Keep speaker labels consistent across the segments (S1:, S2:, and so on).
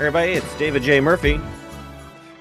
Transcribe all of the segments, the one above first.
S1: Everybody, it's David J. Murphy.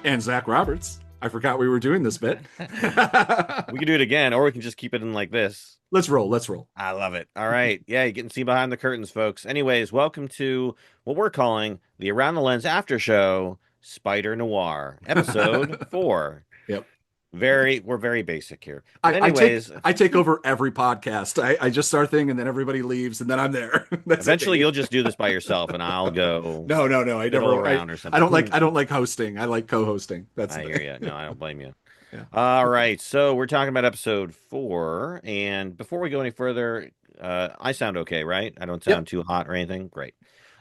S2: And Zach Roberts. I forgot we were doing this bit.
S1: We can do it again, or we can just keep it in like this.
S2: Let's roll. Let's roll.
S1: I love it. All right. Yeah, you can see behind the curtains, folks. Anyways, welcome to what we're calling the Around the Lens After Show Spider Noir, episode 4.
S2: Yep.
S1: We're very basic here. But anyways,
S2: I take over every podcast. I just start thing, and then everybody leaves, and then I'm there.
S1: Eventually you'll just do this by yourself, and I'll go.
S2: No. I never
S1: around or something.
S2: I don't like hosting. I like co-hosting.
S1: I hear you. No, I don't blame you.
S2: Yeah.
S1: All right, so we're talking about episode 4, and before we go any further, I sound okay, right? I don't sound too hot or anything. Great,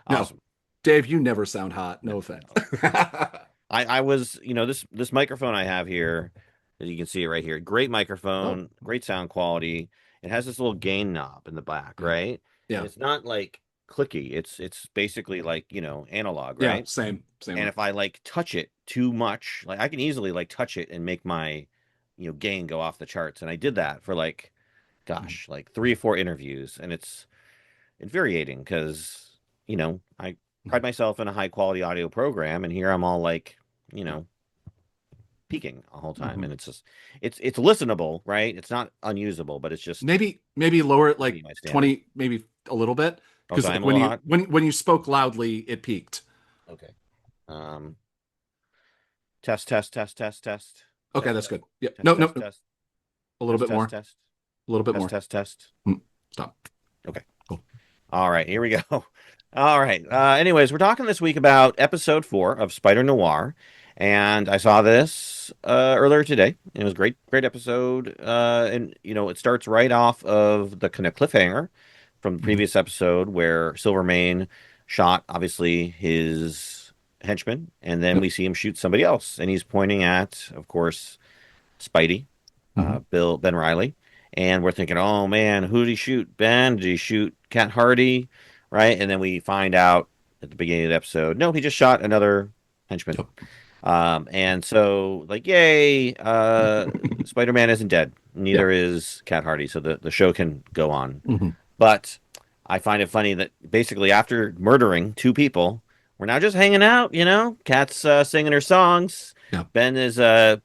S1: awesome.
S2: No, Dave, you never sound hot. No offense.
S1: I was, this microphone I have here, as you can see it right here. Great microphone, great sound quality. It has this little gain knob in the back, right?
S2: Yeah.
S1: And it's not like clicky. It's basically like analog, right?
S2: Yeah, same.
S1: And if I like touch it too much, like I can easily like touch it and make my gain go off the charts. And I did that for like 3 or 4 interviews, and it's infuriating because I pride myself in a high quality audio program, and here I'm all like peaking the whole time, and it's just it's listenable, right? It's not unusable, but it's just
S2: maybe lower it like 20, maybe a little bit, because when you spoke loudly, it peaked.
S1: Okay. Test.
S2: Okay, that's good. Yeah. No.
S1: Test.
S2: A little bit more.
S1: Test.
S2: A little bit more.
S1: Test.
S2: Stop.
S1: Okay.
S2: Cool.
S1: All right, here we go. All right. Anyways, we're talking this week about episode 4 of Spider Noir, and I saw this earlier today. It was a great episode, and it starts right off of the kind of cliffhanger from the previous episode where Silvermane shot obviously his henchman, and then we see him shoot somebody else, and he's pointing at, of course, Spidey, Ben Reilly, and we're thinking, oh man, who did he shoot? Ben? Did he shoot Cat Hardy? Right? And then we find out at the beginning of the episode, no, he just shot another henchman. And so, like, yay, Spider-Man isn't dead. Neither is Cat Hardy, so the show can go on. But I find it funny that basically after murdering 2 people, we're now just hanging out, Cat's singing her songs.
S2: Yeah.
S1: Ben is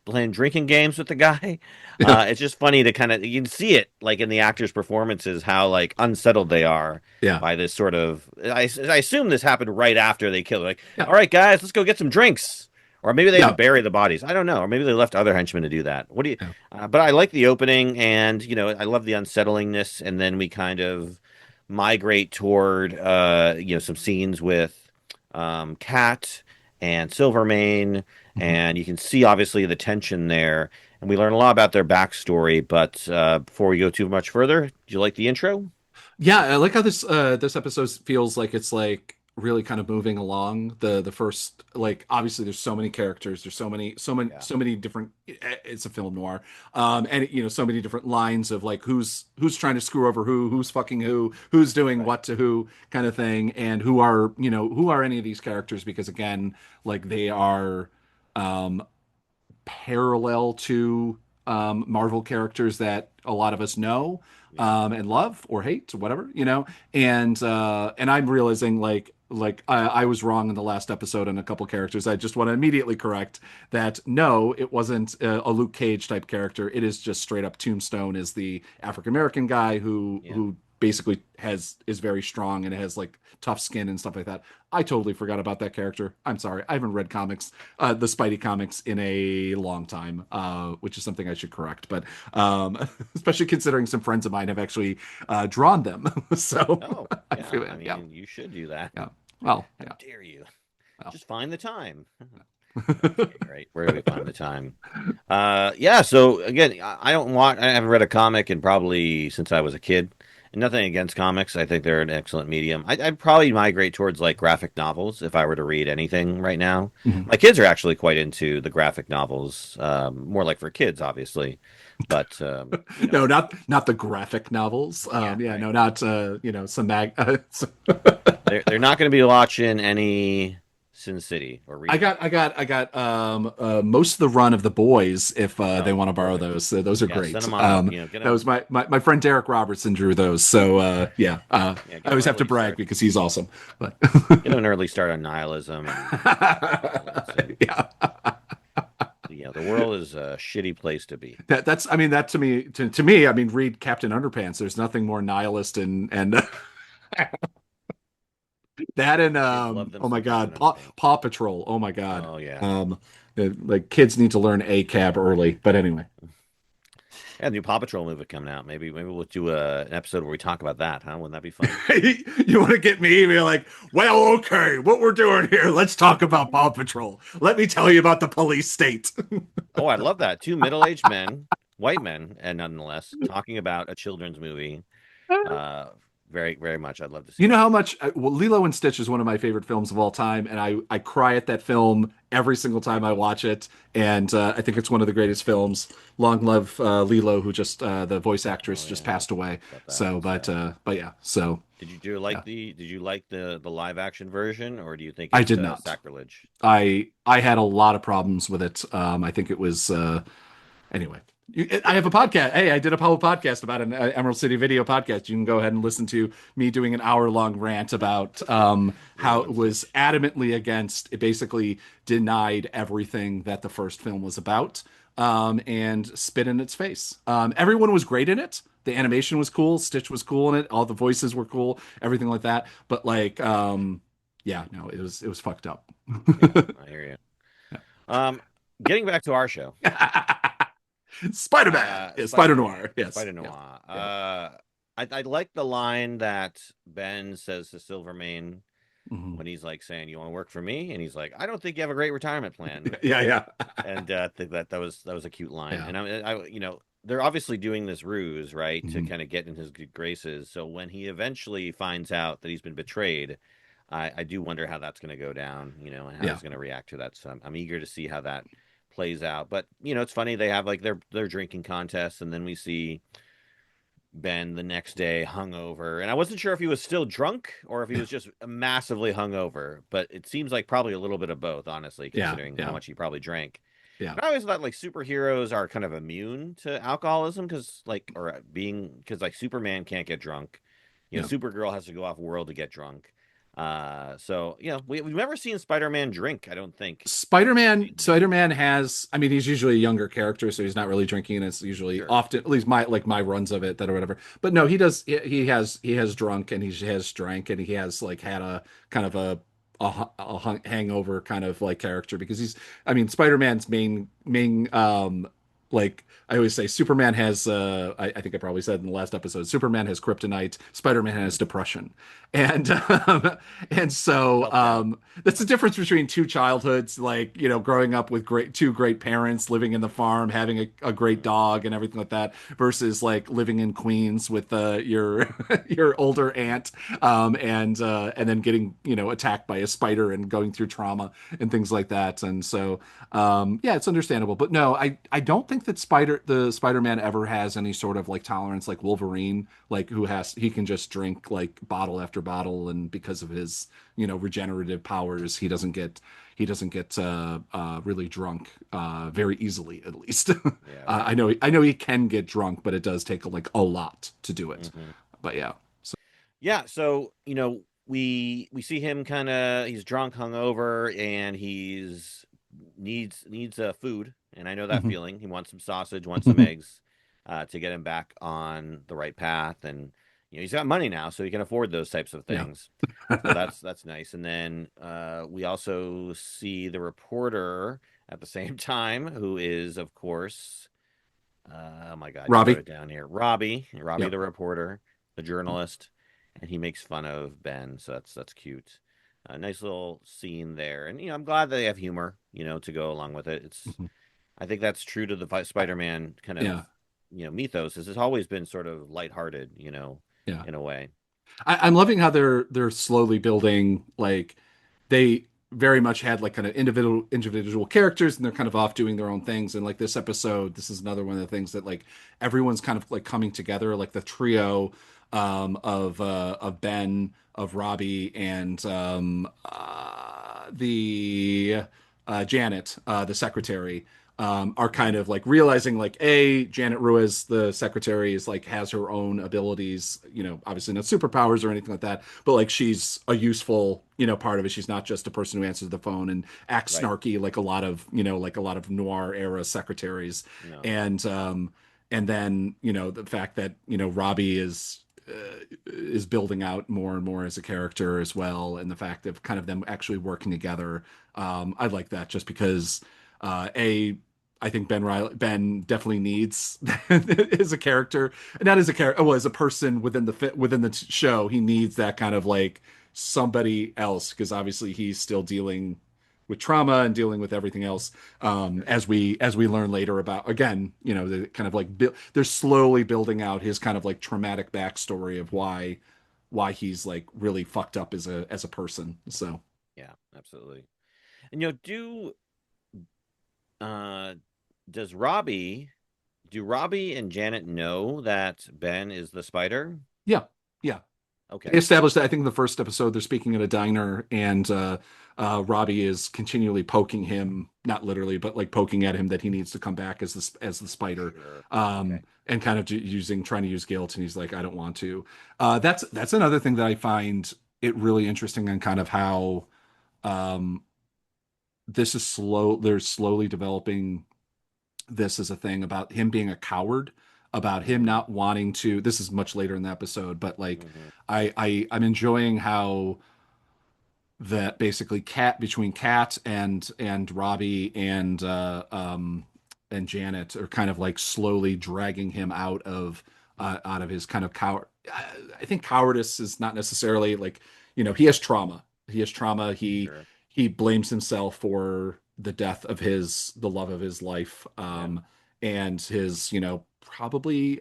S1: playing drinking games with the guy. It's just funny to you can see it like in the actors' performances, how like unsettled they are by this sort of. I assume this happened right after they killed. Like, all right, guys, let's go get some drinks. Or maybe they had to bury the bodies. I don't know. Or maybe they left other henchmen to do that. What do you? But I like the opening, and I love the unsettlingness, and then we kind of migrate toward some scenes with Cat and Silvermane, and you can see obviously the tension there, and we learn a lot about their backstory. But before we go too much further, do you like the intro?
S2: Yeah, I like how this episode feels like it's like really kind of moving along. The first, like, obviously there's so many characters, there's so many different, it's a film noir, and so many different lines of like who's trying to screw over who's fucking who's doing what to who, kind of thing, and who are any of these characters, because again, like, they are parallel to Marvel characters that a lot of us know and love or hate or whatever, and I'm realizing like I was wrong in the last episode on a couple characters. I just want to immediately correct that. No, it wasn't a Luke Cage type character. It is just straight up Tombstone is the African American guy who basically is very strong and has like tough skin and stuff like that. I totally forgot about that character. I'm sorry. I haven't read comics, the Spidey comics, in a long time, which is something I should correct. But especially considering some friends of mine have actually drawn them. So
S1: you should do that.
S2: Yeah. Well,
S1: how dare you?
S2: Well.
S1: Just find the time. Okay, great. Where do we find the time? So again, I haven't read a comic in probably since I was a kid. And nothing against comics. I think they're an excellent medium. I'd probably migrate towards like graphic novels if I were to read anything right now. My kids are actually quite into the graphic novels, more like for kids, obviously. But
S2: no, not the graphic novels. No, not some mag.
S1: They're not going to be watching any Sin City or
S2: I
S1: Reno?
S2: got, I got, I got most of the run of the boys if they
S1: Oh,
S2: want to borrow
S1: perfect.
S2: those. Those are
S1: Yeah, send
S2: great.
S1: them on up. Get
S2: That
S1: them.
S2: was my friend Derek Robertson drew those. So yeah,
S1: Yeah,
S2: I
S1: get them
S2: always have to
S1: early
S2: brag
S1: start.
S2: because he's awesome. But
S1: Get them an early start on nihilism and violence, and
S2: yeah,
S1: the world is a shitty place to be.
S2: that's I mean that to me I mean read Captain Underpants. There's nothing more nihilist and that and
S1: Kids love them
S2: oh my
S1: some
S2: God,
S1: Captain Underpants.
S2: Paw Patrol. Oh my God.
S1: Oh yeah.
S2: Um, like kids need to learn ACAB early. But anyway.
S1: Yeah, new Paw Patrol movie coming out. Maybe we'll do an episode where we talk about that, huh? Wouldn't that be fun?
S2: You want to get me? Be like, well, okay, what we're doing here? Let's talk about Paw Patrol. Let me tell you about the police state.
S1: Oh, I'd love that. Two middle-aged men, white men, and nonetheless, talking about a children's movie. Uh, very, very much. I'd love to see
S2: You know
S1: that.
S2: how much well, Lilo and Stitch is one of my favorite films of all time, and I cry at that film every single time I watch it. And I think it's one of the greatest films. Long live Lilo, who just the voice actress
S1: Oh
S2: just
S1: yeah,
S2: passed away.
S1: about that.
S2: So,
S1: That's sad.
S2: but yeah, so yeah,
S1: Did you like the live action version, or do you think
S2: I
S1: it's
S2: did not.
S1: sacrilege?
S2: I had a lot of problems with it. I think it was anyway. I have a podcast. Hey, I did a whole podcast about an Emerald City video podcast. You can go ahead and listen to me doing an hour-long rant about how
S1: Lilo
S2: it
S1: and
S2: was
S1: Stitch.
S2: adamantly against. It basically denied everything that the first film was about, and spit in its face. Everyone was great in it. The animation was cool. Stitch was cool in it. All the voices were cool. Everything like that. But like, yeah, no, it was fucked up.
S1: Yeah, I hear you. Um, Getting back to our show,
S2: Spider-Man, yeah, Spider
S1: Spider-Man,
S2: Noir. Yes,
S1: Spider
S2: yes,
S1: Noir.
S2: yeah.
S1: I like the line that Ben says to Silvermane
S2: Mhm.
S1: when he's like saying, "You want to work for me?" And he's like, "I don't think you have a great retirement plan."
S2: Yeah, yeah,
S1: And I think that was a cute line.
S2: yeah.
S1: And they're obviously doing this ruse, right, to
S2: Mhm.
S1: kind of get in his good graces. So when he eventually finds out that he's been betrayed, I do wonder how that's going to go down, and how
S2: Yeah,
S1: he's going to react to that. So I'm eager to see how that plays out. But it's funny they have like their drinking contests, and then we see Ben the next day hungover, and I wasn't sure if he was still drunk or if he
S2: yeah,
S1: was just massively hungover. But it seems like probably a little bit of both, honestly,
S2: yeah,
S1: considering how
S2: yeah,
S1: much he probably drank.
S2: yeah.
S1: And I always thought like superheroes are kind of immune to alcoholism because like Superman can't get drunk,
S2: Yeah.
S1: Supergirl has to go off world to get drunk. So we've never seen Spider-Man drink. I don't think.
S2: Spider-Man has, I mean, he's usually a younger character, so he's not really drinking, and it's usually
S1: Sure.
S2: often, at least my runs of it that or whatever. But no, he does. He has drunk and he has drank and he has like had a kind of a hangover kind of like character because I mean, Spider-Man's main like I always say, Superman has. I think I probably said in the last episode, Superman has kryptonite. Spider-Man
S1: Hmm.
S2: has depression, and and so
S1: Self doubt.
S2: that's the difference between two childhoods, like growing up with two great parents, living in the farm, having a great dog, and everything like that, versus like living in Queens with your your older aunt, and then getting attacked by a spider and going through trauma and things like that, and so yeah, it's understandable. But no, I don't think that the Spider-Man ever has any sort of like tolerance like Wolverine, like he can just drink like bottle after bottle, and because of his regenerative powers, he doesn't get really drunk very easily, at least.
S1: Yeah,
S2: I
S1: right.
S2: know he can get drunk, but it does take like a lot to do it.
S1: Hmm.
S2: But yeah. So,
S1: Yeah, so we see him kind of he's drunk, hungover, and needs food, and I know that
S2: mhm.
S1: feeling. He wants some sausage, wants some eggs, to get him back on the right path, and he's got money now, so he can afford those types of
S2: Yeah.
S1: things. So that's nice. And then we also see the reporter at the same time, who is of course, oh my God, you wrote
S2: Robbie.
S1: it down here, Robbie
S2: Yep.
S1: the reporter, the journalist, and he makes fun of Ben, so that's cute. A nice little scene there, and I'm glad they have humor, to go along with it.
S2: Mhm.
S1: I think that's true to the Spider-Man kind of,
S2: Yeah.
S1: mythos. Is it's always been sort of lighthearted,
S2: Yeah.
S1: in a way.
S2: I'm loving how they're slowly building like they very much had like kind of individual characters and they're kind of off doing their own things. And like this episode, this is another one of the things that like everyone's kind of like coming together, like the trio of Ben, of Robbie, and the Janet, the secretary, are kind of like realizing like a Janet Ruiz, the secretary, is like has her own abilities, obviously not superpowers or anything like that, but like she's a useful, part of it. She's not just a person who answers the phone and acts
S1: Right.
S2: snarky like a lot of, like a lot of noir era secretaries.
S1: No.
S2: And then, the fact that, Robbie is building out more and more as a character as well, and the fact of kind of them actually working together. I like that just because a I think Ben definitely needs as a character, not as a character, well, as a person within the show. He needs that kind of like somebody else because obviously he's still dealing with trauma and dealing with everything else.
S1: Sure.
S2: As we learn later about again, the kind of like they're slowly building out his kind of like traumatic backstory of why he's like really fucked up as a person. So
S1: Yeah, absolutely. And do uh does Robbie do Robbie and Janet know that Ben is the spider?
S2: yeah, yeah. They
S1: Okay.
S2: established that I think in the first episode they're speaking at a diner and Robbie is continually poking him, not literally, but like poking at him that he needs to come back as the spider,
S1: Sure. Okay.
S2: and kind of trying to use guilt, and he's like, I don't want to. That's another thing that I find it really interesting on kind of how um, this is slow. They're slowly developing this as a thing about him being a coward, about him
S1: Mm-hmm.
S2: not wanting to. This is much later in the episode, but like
S1: Mm-hmm.
S2: I'm enjoying how that basically cat between Cat and Robbie and Janet are kind of like slowly dragging him out of his kind of coward. I think cowardice is not necessarily like, he has trauma. He has trauma. He
S1: Sure.
S2: he blames himself for the death of the love of his life,
S1: Yeah.
S2: and his, probably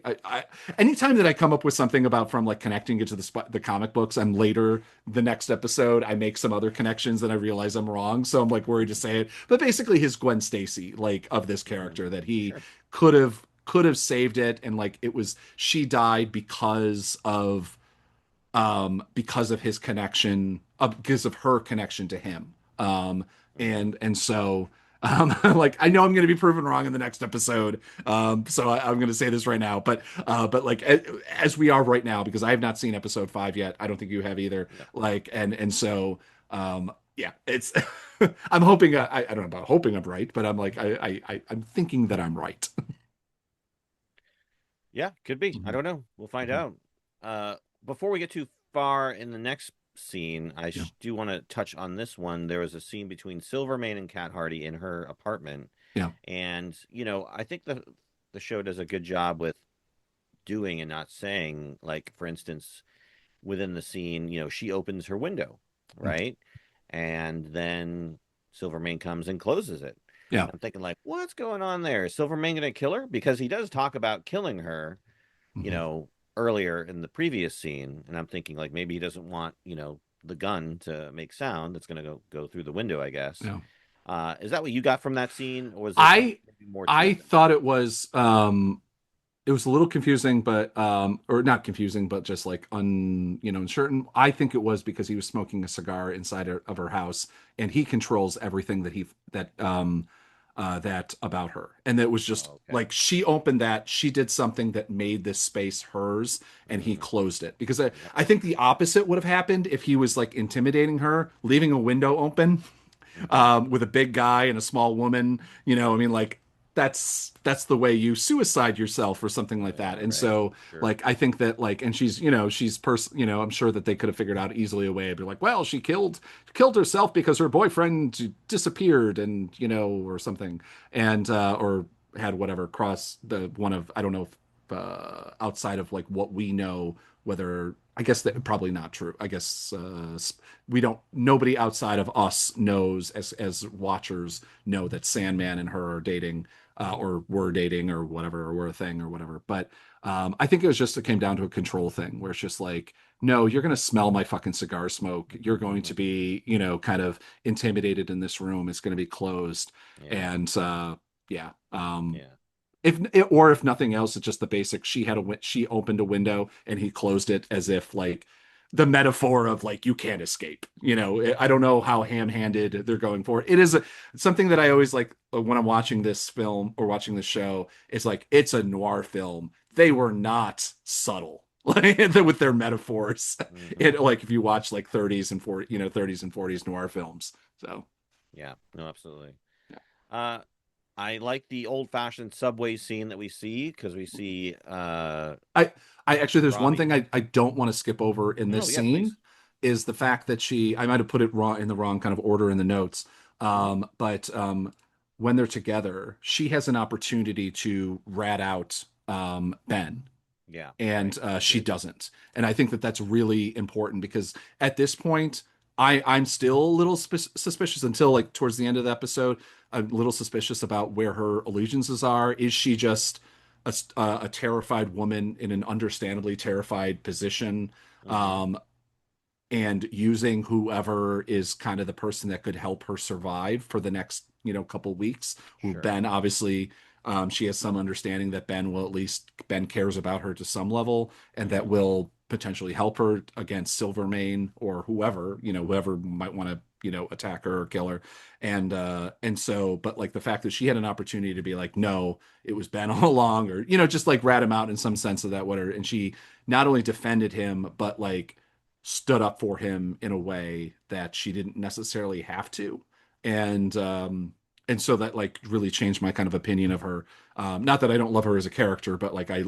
S2: anytime that I come up with something about from like connecting it to the comic books, I'm later the next episode I make some other connections and I realize I'm wrong, so I'm like worried to say it. But basically, his Gwen Stacy, like, of this
S1: Mm-hmm.
S2: character, that he
S1: Sure.
S2: could have saved it, and like it was she died because of his connection, because of her connection to him.
S1: Mm-hmm.
S2: And so like I know I'm going to be proven wrong in the next episode. So I'm going to say this right now, but like as we are right now, because I have not seen episode 5 yet. I don't think you have either.
S1: No.
S2: Like, and so yeah, it's I'm hoping I don't know about hoping I'm right, but I'm like I'm thinking that I'm right.
S1: Yeah, could be. I
S2: Mhm,
S1: don't know. We'll find
S2: mhm.
S1: out. Uh, Before we get too far in the next scene, I
S2: Yeah,
S1: do want to touch on this one. There was a scene between Silvermane and Cat Hardy in her apartment,
S2: yeah,
S1: and I think the show does a good job with doing and not saying. Like, for instance, within the scene, she opens her window,
S2: mm,
S1: right? And then Silvermane comes and closes it.
S2: yeah,
S1: I'm thinking, like, what's going on there? Is Silvermane gonna kill her? Because he does talk about killing her, you
S2: mhm,
S1: know, earlier in the previous scene, and I'm thinking like maybe he doesn't want, the gun to make sound that's gonna go through the window, I guess.
S2: yeah.
S1: Is that what you got from that scene, or was there something
S2: I
S1: maybe more to
S2: I
S1: it than
S2: thought it was a little confusing, but or not confusing, but just like uncertain. I think it was because he was smoking a cigar inside of her house, and he controls everything that about her. And it was
S1: that?
S2: just
S1: Oh, okay.
S2: like she opened that, she did something that made this space hers, and he
S1: Mm,
S2: closed it. Because I,
S1: yep.
S2: I think the opposite would have happened if he was like intimidating her, leaving a window open,
S1: Hmm.
S2: with a big guy and a small woman. I mean, like that's the way you suicide yourself or something like that.
S1: Yeah,
S2: And
S1: right.
S2: so,
S1: Sure.
S2: like, I think that like, and I'm sure that they could have figured out easily a way to be like, well, she killed herself because her boyfriend disappeared, and or something, and or had whatever cross the one of, I don't know if outside of like what we know, whether, I guess that probably not true. I guess we don't. Nobody outside of us knows, as watchers, know that Sandman and her are dating, or were dating, or whatever, or were a thing, or whatever. But I think it came down to a control thing, where it's just like, no, you're gonna smell my fucking cigar smoke. You're going to
S1: Hmm.
S2: be, kind of intimidated in this room. It's going to be closed,
S1: Yeah.
S2: and yeah.
S1: Yeah.
S2: Or if nothing else, it's just the basic. She opened a window and he closed it, as if like the metaphor of like you can't escape. I don't know how ham-handed they're going for it. It is something that I always like when I'm watching this film or watching this show. It's like it's a noir film. They were not subtle like with their metaphors.
S1: Hmm.
S2: It like if you watch like 30s and 40, 30s and 40s noir films. So
S1: Yeah, no, absolutely.
S2: yeah.
S1: Uh, I like the old-fashioned subway scene that we see because we see
S2: I I actually there's one
S1: Robbie.
S2: thing I don't want to skip over in
S1: Oh
S2: this
S1: yeah,
S2: scene
S1: please.
S2: is the fact that I might have put it wrong in the wrong kind of order in the notes.
S1: Hmm.
S2: But when they're together, she has an opportunity to rat out Ben,
S1: Yeah, right.
S2: and
S1: She
S2: she
S1: did.
S2: doesn't. And I think that that's really important because at this point, I'm still a little suspicious until like towards the end of the episode. I'm a little suspicious about where her allegiances are. Is she just a terrified woman in an understandably terrified position?
S1: Hmm.
S2: Um, and using whoever is kind of the person that could help her survive for the next couple weeks, who
S1: Sure.
S2: Ben obviously, she has some understanding that Ben cares about her to some level, and that
S1: Hmm.
S2: will potentially help her against Silvermane or whoever might want to attack her or kill her. And so but like the fact that she had an opportunity to be like, no, it was Ben all along, or just like rat him out in some sense of that whatever, and she not only defended him but like stood up for him in a way that she didn't necessarily have to. And so that like really changed my kind of opinion of her. Not that I don't love her as a character, but like I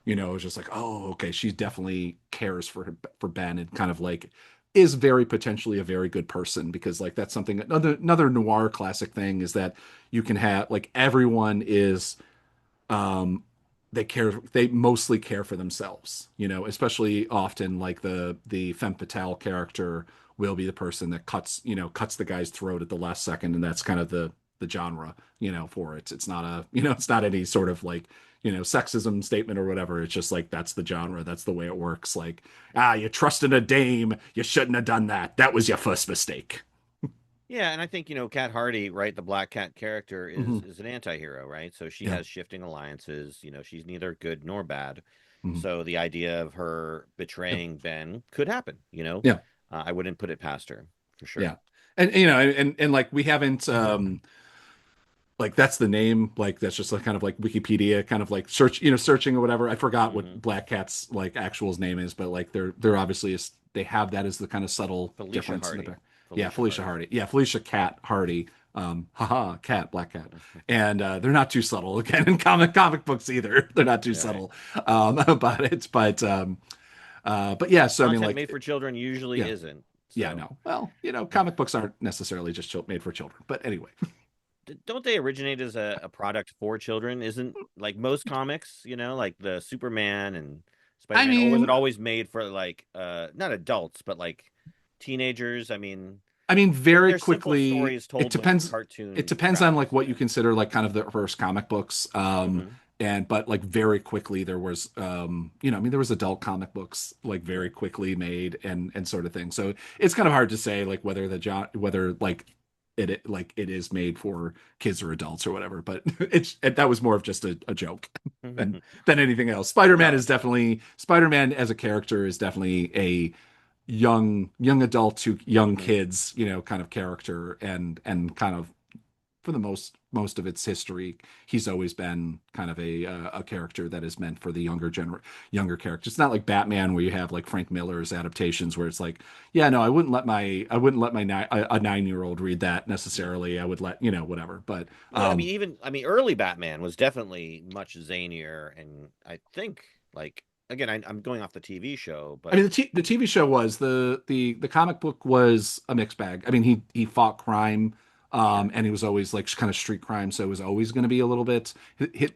S2: was just like, oh, okay, she definitely cares for Ben, and kind of like is very potentially a very good person, because like that's something, another noir classic thing is that you can have like everyone is um they mostly care for themselves, especially often like the femme fatale character will be the person that cuts the guy's throat at the last second, and that's kind of the genre, for it. It's not it's not any sort of like sexism statement or whatever. It's just like that's the genre, that's the way it works. Like, you trusted a dame, you shouldn't have done that, that was your first mistake.
S1: Yeah, and I think, Cat Hardy, right, the Black Cat character
S2: Hmm.
S1: is an anti-hero, right? So she
S2: Yeah.
S1: has shifting alliances, she's neither good nor bad.
S2: Hmm.
S1: So the idea of her
S2: Yeah.
S1: betraying Ben could happen,
S2: Yeah.
S1: I wouldn't put it past her for sure.
S2: Yeah. And and like we haven't like that's the name, like that's just like kind of like Wikipedia kind of like searching or whatever. I forgot what
S1: Hmm.
S2: Black Cat's like actual name is, but like they're obviously they have that as the kind of subtle
S1: Felicia
S2: difference in the
S1: Hardy.
S2: back. Yeah,
S1: Felicia
S2: Felicia
S1: Hardy.
S2: Hardy. Yeah, Felicia Cat Hardy. Haha, cat, Black Cat. And they're not too subtle again in comic books either. They're not too
S1: Yeah, right.
S2: subtle about it. But yeah, so I mean
S1: Content made
S2: like
S1: for children usually
S2: yeah.
S1: isn't.
S2: Yeah,
S1: So
S2: no. Well, comic books aren't necessarily just made for children. But anyway.
S1: don't they originate as a product for children? Isn't like most comics, like the Superman and
S2: I
S1: Spider-Man, or was it
S2: mean,
S1: always made for like not adults, but like teenagers? I mean,
S2: very
S1: they're simple
S2: quickly,
S1: stories told with
S2: it
S1: cartoon
S2: depends on like
S1: graphics,
S2: what you consider like kind of the first comic books.
S1: Hmm.
S2: And but like very quickly there was I mean there was adult comic books like very
S1: Sure.
S2: quickly made and sort of thing. So it's kind of hard to say like whether like like it is made for kids or adults or whatever, but that was more of just a joke than anything else.
S1: No,
S2: Spider-Man as a character is definitely a young adult to young
S1: hmm.
S2: kids, kind of character, and kind of for the most of its history, he's always been kind of a character that is meant for the younger characters. It's not like Batman where you have like Frank Miller's adaptations where it's like, yeah, no, I wouldn't let a 9-year-old read that
S1: Yeah.
S2: necessarily. I would let whatever, but
S1: No, I mean early Batman was definitely much zanier, and I think like again, I'm going off the TV show,
S2: I
S1: but
S2: mean, the TV show was the comic book was a mixed bag. I mean, he fought crime,
S1: yeah,
S2: and he was always like kind of street crime, so it was always going to be a little bit.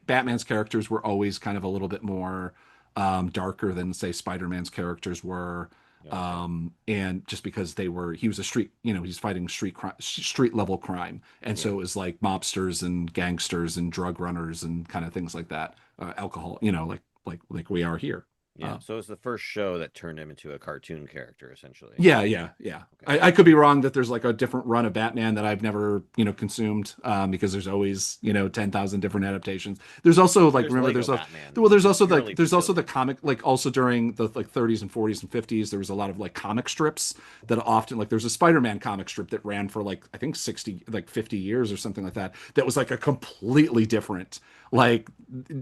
S2: Batman's characters were always kind of a little bit more darker than say Spider-Man's characters were,
S1: okay,
S2: and just because he was a street, he's fighting street level crime, and so
S1: yeah.
S2: it was like mobsters and gangsters and drug runners and kind of things like that, alcohol, like we are here.
S1: Yeah. So it's the first show that turned him into a cartoon character, essentially.
S2: Yeah, yeah, yeah.
S1: Okay.
S2: I could be wrong that there's like a different run of Batman that I've never, consumed, because there's always, 10,000 different adaptations. There's also like,
S1: There's
S2: remember,
S1: Lego Batman,
S2: well,
S1: which
S2: there's
S1: is
S2: also
S1: purely for
S2: there's also the
S1: children.
S2: comic, like also during the like 30s and 40s and 50s, there was a lot of like comic strips that often, like there's a Spider-Man comic strip that ran for like, I think 60, like 50 years or something like that. That was like a completely different, like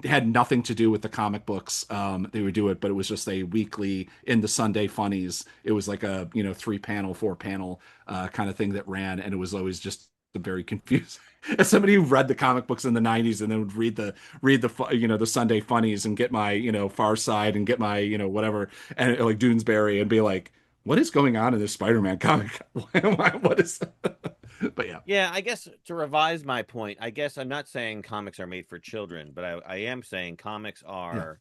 S2: had nothing to do with the comic books. They would do it, but it was just a weekly in the Sunday funnies. It was like a 3 panel, 4 panel kind of thing that ran, and it was always just very confusing. As somebody who read the comic books in the '90s and then would read the the Sunday funnies and get my Far Side and get my whatever and like Doonesbury and be like, what is going on in this Spider-Man comic? What is? But yeah,
S1: Yeah, I guess to revise my point, I guess I'm not saying comics are made for children, but I am saying comics
S2: yeah,
S1: are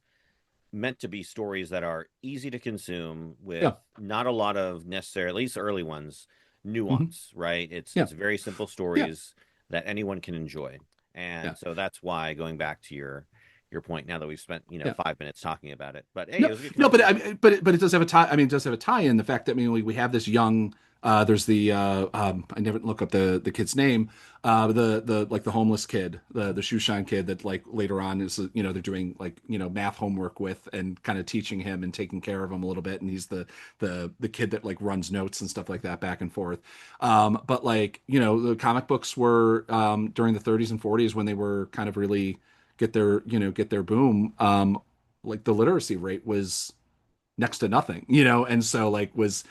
S1: meant to be stories that are easy to consume with
S2: yeah,
S1: not a lot of necessary, at least early ones,
S2: hmm,
S1: nuance, right?
S2: yeah,
S1: It's very simple
S2: yeah,
S1: stories that anyone can enjoy.
S2: yeah,
S1: And so that's why going back to your point now that we've spent,
S2: yeah.
S1: 5 minutes talking about it. But hey, it
S2: No,
S1: was a good
S2: no, but
S1: conversation.
S2: it does have a tie. I mean, it does have a tie in the fact that, I mean, we have this young. There's the I never look up the kid's name. The like the homeless kid, the shoe shine kid that like later on is they're doing like math homework with and kind of teaching him and taking care of him a little bit, and he's the kid that like runs notes and stuff like that back and forth. But like the comic books were during the 30s and 40s when they were kind of really get their boom. Like the literacy rate was next to nothing, and so like was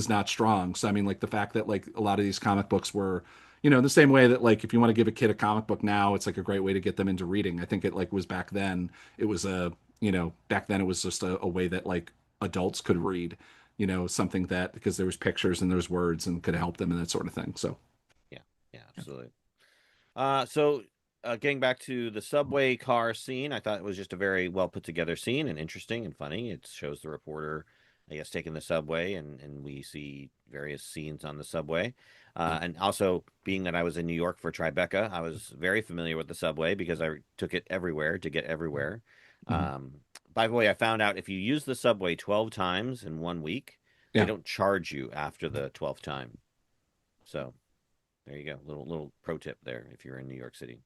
S2: not strong. So I mean, like the fact that like a lot of these comic books were, the same way that like if you want to give a kid a comic book now, it's like a great way to get them into reading. I think it like was back then. It was back then it was just a way that like adults could read, something that because there was pictures and there's words and could help them and that sort of thing. So
S1: Yeah, yeah,
S2: yeah.
S1: absolutely. So getting back to the subway car scene, I thought it was just a very well put together scene and interesting and funny. It shows the reporter, I guess, taking the subway, and we see various scenes on the subway.
S2: Yeah.
S1: And also, being that I was in New York for Tribeca, I was very familiar with the subway because I took it everywhere to get everywhere.
S2: Mhm.
S1: Um, by the way, I found out if you use the subway 12 times in 1 week, they
S2: Yeah.
S1: don't charge you after the 12th time. So there you go. Little pro tip there if you're in New York City.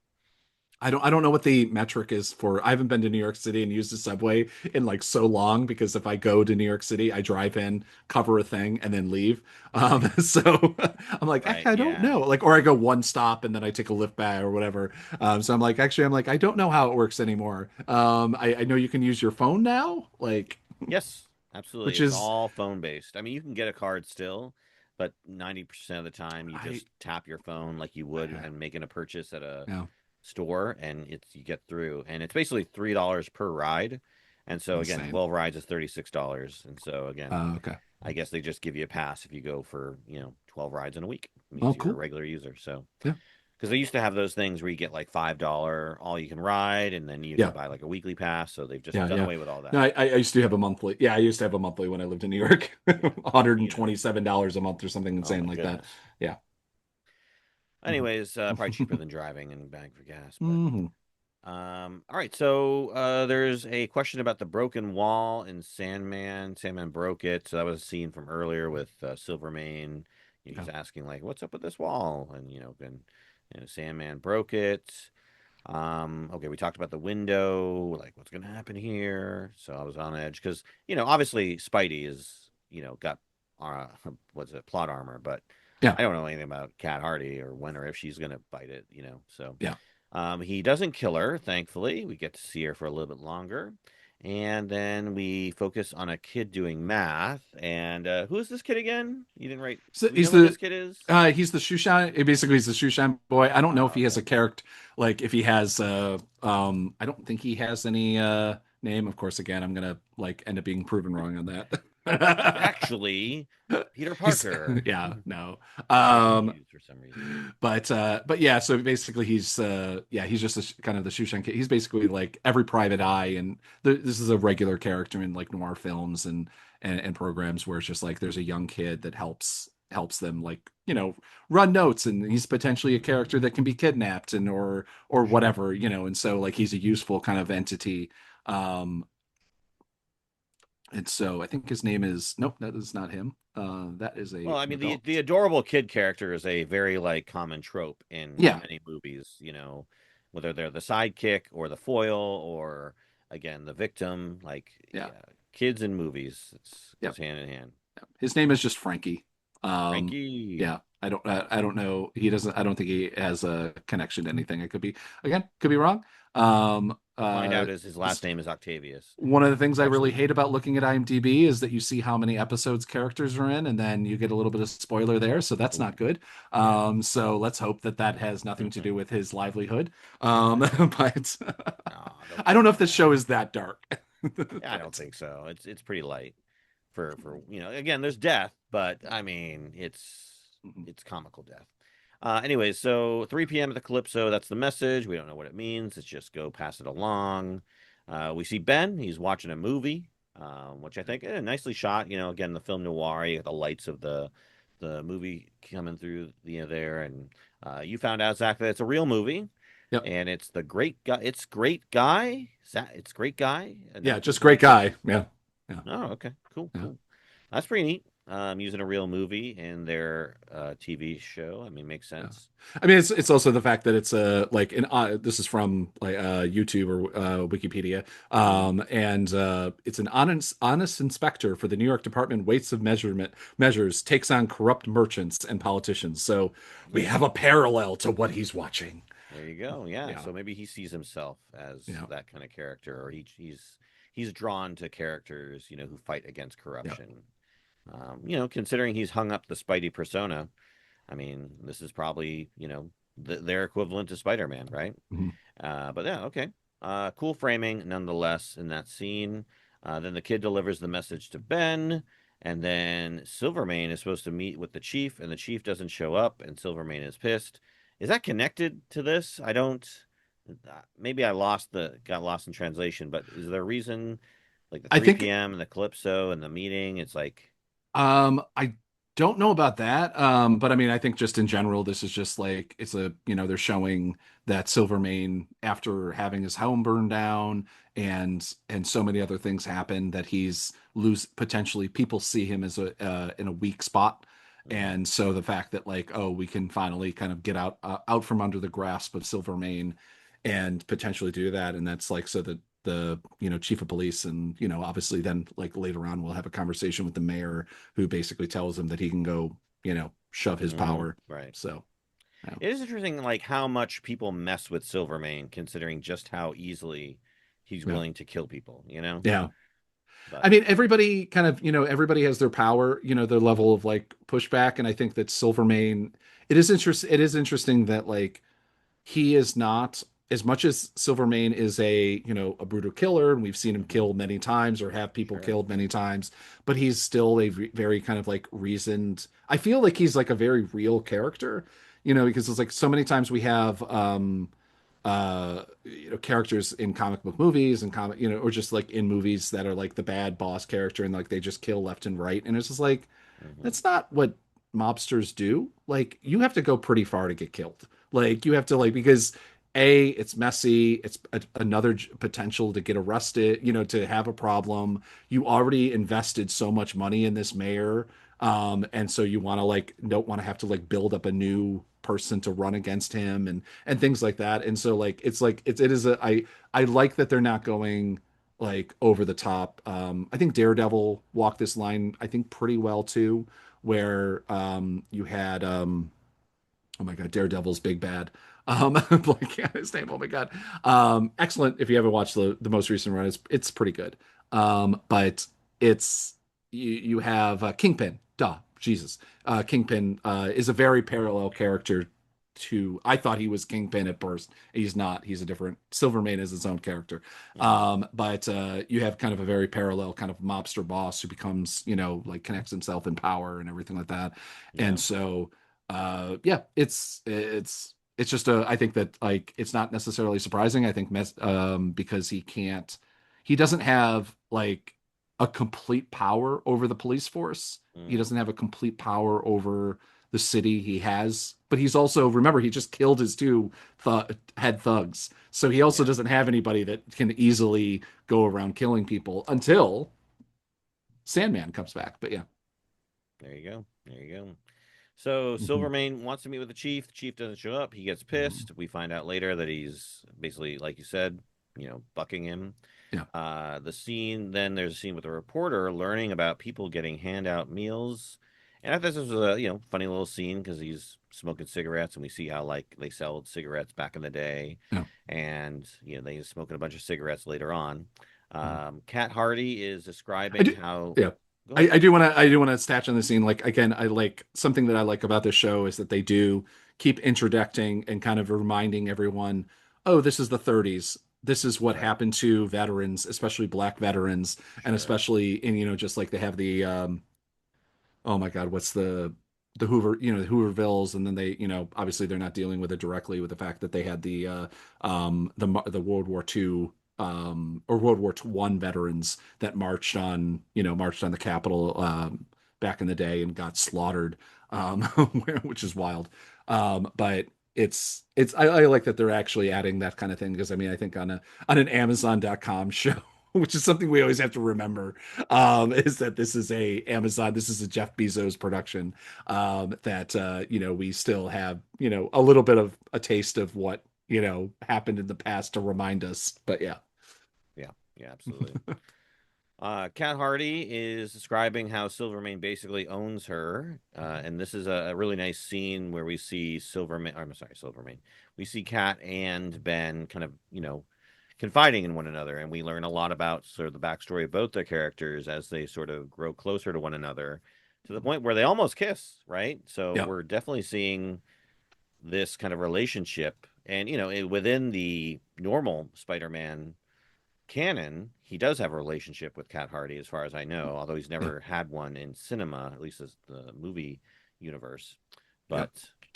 S2: I don't know what the metric is for. I haven't been to New York City and used the subway in like so long because if I go to New York City, I drive in, cover a thing, and then leave.
S1: Right.
S2: So I'm like,
S1: Right.
S2: actually, I don't
S1: Yeah.
S2: know. Like, or I go one stop and then I take a lift back or whatever. So I'm like, actually, I'm like, I don't know how it works anymore. I know you can use your phone now, like,
S1: Yes, absolutely.
S2: which
S1: It's
S2: is
S1: all phone based. I mean, you can get a card still, but 90% of the time you
S2: I,
S1: just tap your phone like you would and making a purchase at a
S2: yeah,
S1: store and it's you get through. And it's basically $3 per ride. And so again,
S2: insane.
S1: 12 rides is $36. And so again,
S2: Okay.
S1: I guess they just give you a pass if you go for, 12 rides in a week. It
S2: Oh,
S1: means you're a
S2: cool.
S1: regular user. So
S2: Yeah.
S1: because they used to have those things where you get like $5 all you can ride, and then you can
S2: Yeah.
S1: buy like a weekly pass. So they've just
S2: Yeah,
S1: done
S2: yeah.
S1: away with all
S2: No,
S1: that.
S2: I used to have a monthly. Yeah, I used to have a monthly when I lived in New York.
S1: Yeah, neither.
S2: $127 a month or something
S1: Oh
S2: insane
S1: my
S2: like that.
S1: goodness.
S2: Yeah. Mhm.
S1: Anyways, probably cheaper than driving and bang for gas. But
S2: Hmm.
S1: all right. So there's a question about the broken wall in Sandman. Sandman broke it. So that was a scene from earlier with Silvermane.
S2: Yeah.
S1: He's asking like, "What's up with this wall?" And Sandman broke it. Okay, we talked about the window, like what's gonna happen here. So I was on edge because obviously Spidey is got uh what's it plot armor, but
S2: Yeah.
S1: I don't know anything about Cat Hardy or when or if she's gonna bite it. So
S2: Yeah.
S1: he doesn't kill her. Thankfully, we get to see her for a little bit longer, and then we focus on a kid doing math. And who is this kid again? You didn't write.
S2: So
S1: Do we know who this kid is?
S2: he's the Shushan. Basically, he's the Shushan boy. I don't know if
S1: Oh,
S2: he has
S1: okay.
S2: a character, like if he has I don't think he has any name. Of course, again, I'm gonna like end up being proven wrong on
S1: He's
S2: that.
S1: actually Peter
S2: He's
S1: Parker.
S2: yeah, no.
S1: I got
S2: Um
S1: confused for some reason.
S2: but yeah, so basically he's yeah, he's just kind of the Shushan kid. He's basically like every private eye, and this is a regular character in like noir films and programs where it's just like there's a young kid that helps them like run notes, and he's potentially a character that can be kidnapped and or whatever, and so like he's a useful kind of entity. um And so I think his name is nope, that is not him. That is
S1: Well, I
S2: an
S1: mean, the
S2: adult.
S1: adorable kid character is a very like common trope in
S2: Yeah,
S1: many movies, whether they're the sidekick or the foil or again the victim. Like,
S2: yeah,
S1: yeah, kids in movies, it's
S2: yeah.
S1: goes hand in hand.
S2: His name is just Frankie. Um,
S1: Frankie.
S2: yeah, I don't know. He doesn't. I don't think he has a connection to anything. I could be wrong. Um,
S1: We'll find
S2: uh,
S1: out his last name is Octavius.
S2: One of the things I really hate about looking at IMDb is that you see how many episodes characters are in, and then you get a little bit of spoiler there, so that's not
S1: Ooh.
S2: good. So let's hope that that has nothing to do with his livelihood. But
S1: Oh, don't
S2: I
S1: feel
S2: don't know if this
S1: bad.
S2: show is that dark.
S1: Yeah, I don't
S2: But
S1: think so. It's pretty light for again, there's death, but I mean it's comical death. Anyways, so 3 p.m. at the Calypso, that's the message. We don't know what it means. It's just go pass it along. We see Ben. He's watching a movie, which I think nicely shot. Again, the film noir. You got the lights of the movie coming through there, and you found out, Zach, that it's a real movie,
S2: yep,
S1: and it's the Great Guy. It's Great Guy. It's Great Guy.
S2: yeah, just great guy.
S1: 1926.
S2: Yeah, yeah,
S1: Oh, okay, cool,
S2: yeah.
S1: cool. That's pretty neat. Using a real movie in their TV show. I mean, makes
S2: Yeah.
S1: sense.
S2: I mean, it's also the fact that it's a like an this is from like YouTube or Wikipedia,
S1: Hmm.
S2: and it's an honest inspector for the New York Department Weights of Measurement Measures takes on corrupt merchants and politicians. So we have a parallel to what he's watching.
S1: There you go. Yeah.
S2: Yeah,
S1: So maybe he sees himself as
S2: yeah,
S1: that kind of character, or he's drawn to characters, who fight against
S2: yeah.
S1: corruption. Considering he's hung up the Spidey persona, I mean, this is probably, their equivalent to Spider-Man, right?
S2: Mhm.
S1: But yeah, okay. Cool framing, nonetheless, in that scene. Then the kid delivers the message to Ben, and then Silvermane is supposed to meet with the chief, and the chief doesn't show up, and Silvermane is pissed. Is that connected to this? I don't. Maybe I got lost in translation, but is there a reason, like the
S2: I
S1: 3
S2: think
S1: p.m. and the Calypso and the meeting? It's like,
S2: I don't know about that. But I mean, I think just in general, this is just like it's a, they're showing that Silvermane, after having his home burned down and so many other things happen, that he's lose potentially people see him as a in a weak spot.
S1: mhm,
S2: And so the fact that like, oh, we can finally kind of get out from under the grasp of Silvermane and potentially do that, and that's like so that the chief of police and obviously then like later on we'll have a conversation with the mayor who basically tells him that he can go, shove his power.
S1: right.
S2: So, yeah.
S1: It is interesting, like how much people mess with Silvermane, considering just how easily he's
S2: Yeah.
S1: willing to kill people.
S2: Yeah. I
S1: But
S2: mean, everybody kind of, everybody has their power, their level of like pushback. And I think that Silvermane, it is interesting that like he is not as much as Silvermane is a a brutal killer, and we've seen him
S1: mhm,
S2: kill many times or have people
S1: sure.
S2: killed many times, but he's still a very kind of like reasoned. I feel like he's like a very real character, because it's like so many times we have characters in comic book movies and comic or just like in movies that are like the bad boss character and like they just kill left and right, and it's just like
S1: Hmm.
S2: that's not what mobsters do. Like you have to go pretty far to get killed. Like you have to like because it's messy. It's another potential to get arrested. To have a problem. You already invested so much money in this mayor, and so you want to like don't want to have to like build up a new person to run against him and things like that. And so like it is a I like that they're not going like over the top. I think Daredevil walked this line I think pretty well too, where you had oh my god, Daredevil's big bad. Blanking on his name. Oh my god. Excellent. If you haven't watched the most recent run, it's pretty good. But it's you have Kingpin. Duh, Jesus. Kingpin is a very parallel character to. I thought he was Kingpin at first. He's not. He's a different. Silvermane is his own character.
S1: Hmm.
S2: But you have kind of a very parallel kind of mobster boss who becomes like connects himself in power and everything like that. And
S1: Yeah.
S2: so yeah, it's just a I think that like it's not necessarily surprising. I think because he doesn't have like a complete power over the police force. He
S1: Mm.
S2: doesn't have a complete power over the city he has, but he's also remember he just killed his two head thugs. So he also
S1: Yeah.
S2: doesn't have anybody that can easily go around killing people until Sandman comes back. But yeah.
S1: There you go. There you go. So
S2: Hmm.
S1: Silvermane wants to meet with the chief. The chief doesn't show up. He gets pissed. We find out later that he's basically, like you said, bucking him.
S2: Yeah.
S1: The scene, then there's a scene with a reporter learning about people getting handout meals. And I thought this was a, funny little scene because he's smoking cigarettes and we see how like they sold cigarettes back in the day.
S2: Yeah.
S1: And, they smoking a bunch of cigarettes later on.
S2: Mhm.
S1: Cat Hardy is
S2: I
S1: describing
S2: do.
S1: how,
S2: Yeah.
S1: go ahead.
S2: I do want to attach on the scene. Like again, I like something that I like about this show is that they do keep interjecting and kind of reminding everyone, oh, this is the 30s. This is what
S1: Right.
S2: happened to veterans, especially black veterans, and
S1: Sure.
S2: especially in, just like they have the oh my God, what's the Hoover, the Hoovervilles, and then they, obviously they're not dealing with it directly with the fact that they had the World War II or World War One veterans that marched on the Capitol back in the day and got slaughtered, um, which is wild. But I like that they're actually adding that kind of thing because I mean I think on an Amazon.com show, which is something we always have to remember, is that this is a Amazon, this is a Jeff Bezos production, that we still have a little bit of a taste of what happened in the past to remind us. But yeah.
S1: Yeah. Yeah, absolutely. Cat Hardy is describing how Silvermane basically owns her, and this is a really nice scene where we see Silvermane. I'm sorry, Silvermane. We see Cat and Ben kind of, confiding in one another, and we learn a lot about sort of the backstory of both their characters as they sort of grow closer to one another, to the point where they almost kiss, right? So
S2: Yeah.
S1: we're definitely seeing this kind of relationship, and within the normal Spider-Man canon, he does have a relationship with Cat Hardy, as far as I know, although he's
S2: Yeah.
S1: never had one in cinema, at least as the movie universe.
S2: Yeah.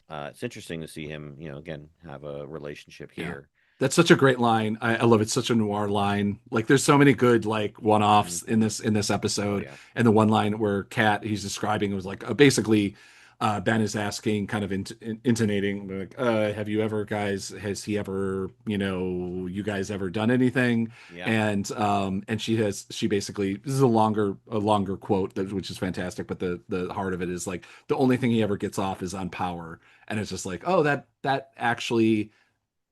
S1: But it's interesting to see him, again, have a relationship
S2: Yeah.
S1: here.
S2: That's such a great line. I love it. Such a noir line. Like there's so many good like one-offs in
S1: Hmm.
S2: this
S1: Oh
S2: episode.
S1: yeah,
S2: And the one line where Kat he's describing it was like basically Ben is asking, kind of intonating, like, have you ever guys, has he ever, you guys ever done anything?
S1: yeah.
S2: And she basically, this is a longer quote which is fantastic, but the heart of it is like the only thing he ever gets off is on power. And it's just like, oh, that actually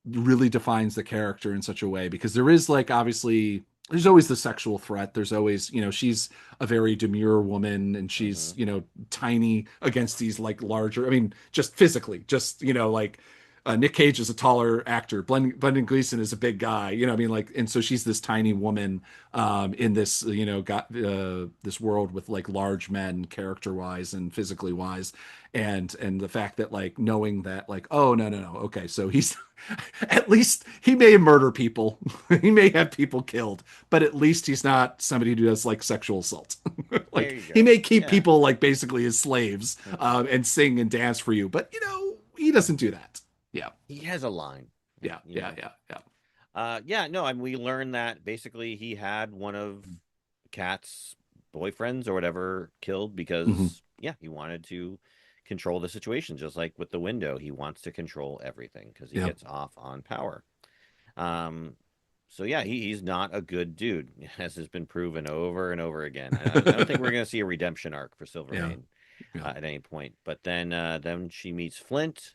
S2: really defines the character in such a way because there is like obviously there's always the sexual threat. There's always, she's a very demure woman and she's,
S1: Hmm.
S2: tiny against these like larger, I mean, just physically, just, like Nick Cage is a taller actor. Brendan Gleeson is a big guy, I mean, like, and so she's this tiny woman in this, got this world with like large men character wise and physically wise. And the fact that like knowing that like, oh, no. Okay. So he's, at least he may murder people. He may have people killed, but at least he's not somebody who does like sexual assault.
S1: There
S2: Like
S1: you
S2: he
S1: go.
S2: may keep
S1: Yeah.
S2: people like basically as slaves, and sing and dance for you, but he doesn't do that. Yeah,
S1: He has a line,
S2: yeah,
S1: you
S2: yeah,
S1: know.
S2: yeah, yeah.
S1: Yeah, no, I mean, we learned that basically he had one of Kat's boyfriends or whatever killed
S2: Hmm.
S1: because, yeah, he wanted to control the situation, just like with the window. He wants to control everything because he
S2: Yeah.
S1: gets off on power. Um, so yeah, he's not a good dude, as has been proven over and over again. I don't think we're gonna see a redemption arc for
S2: Yeah.
S1: Silvermane
S2: Yeah.
S1: at any point. But then she meets Flint,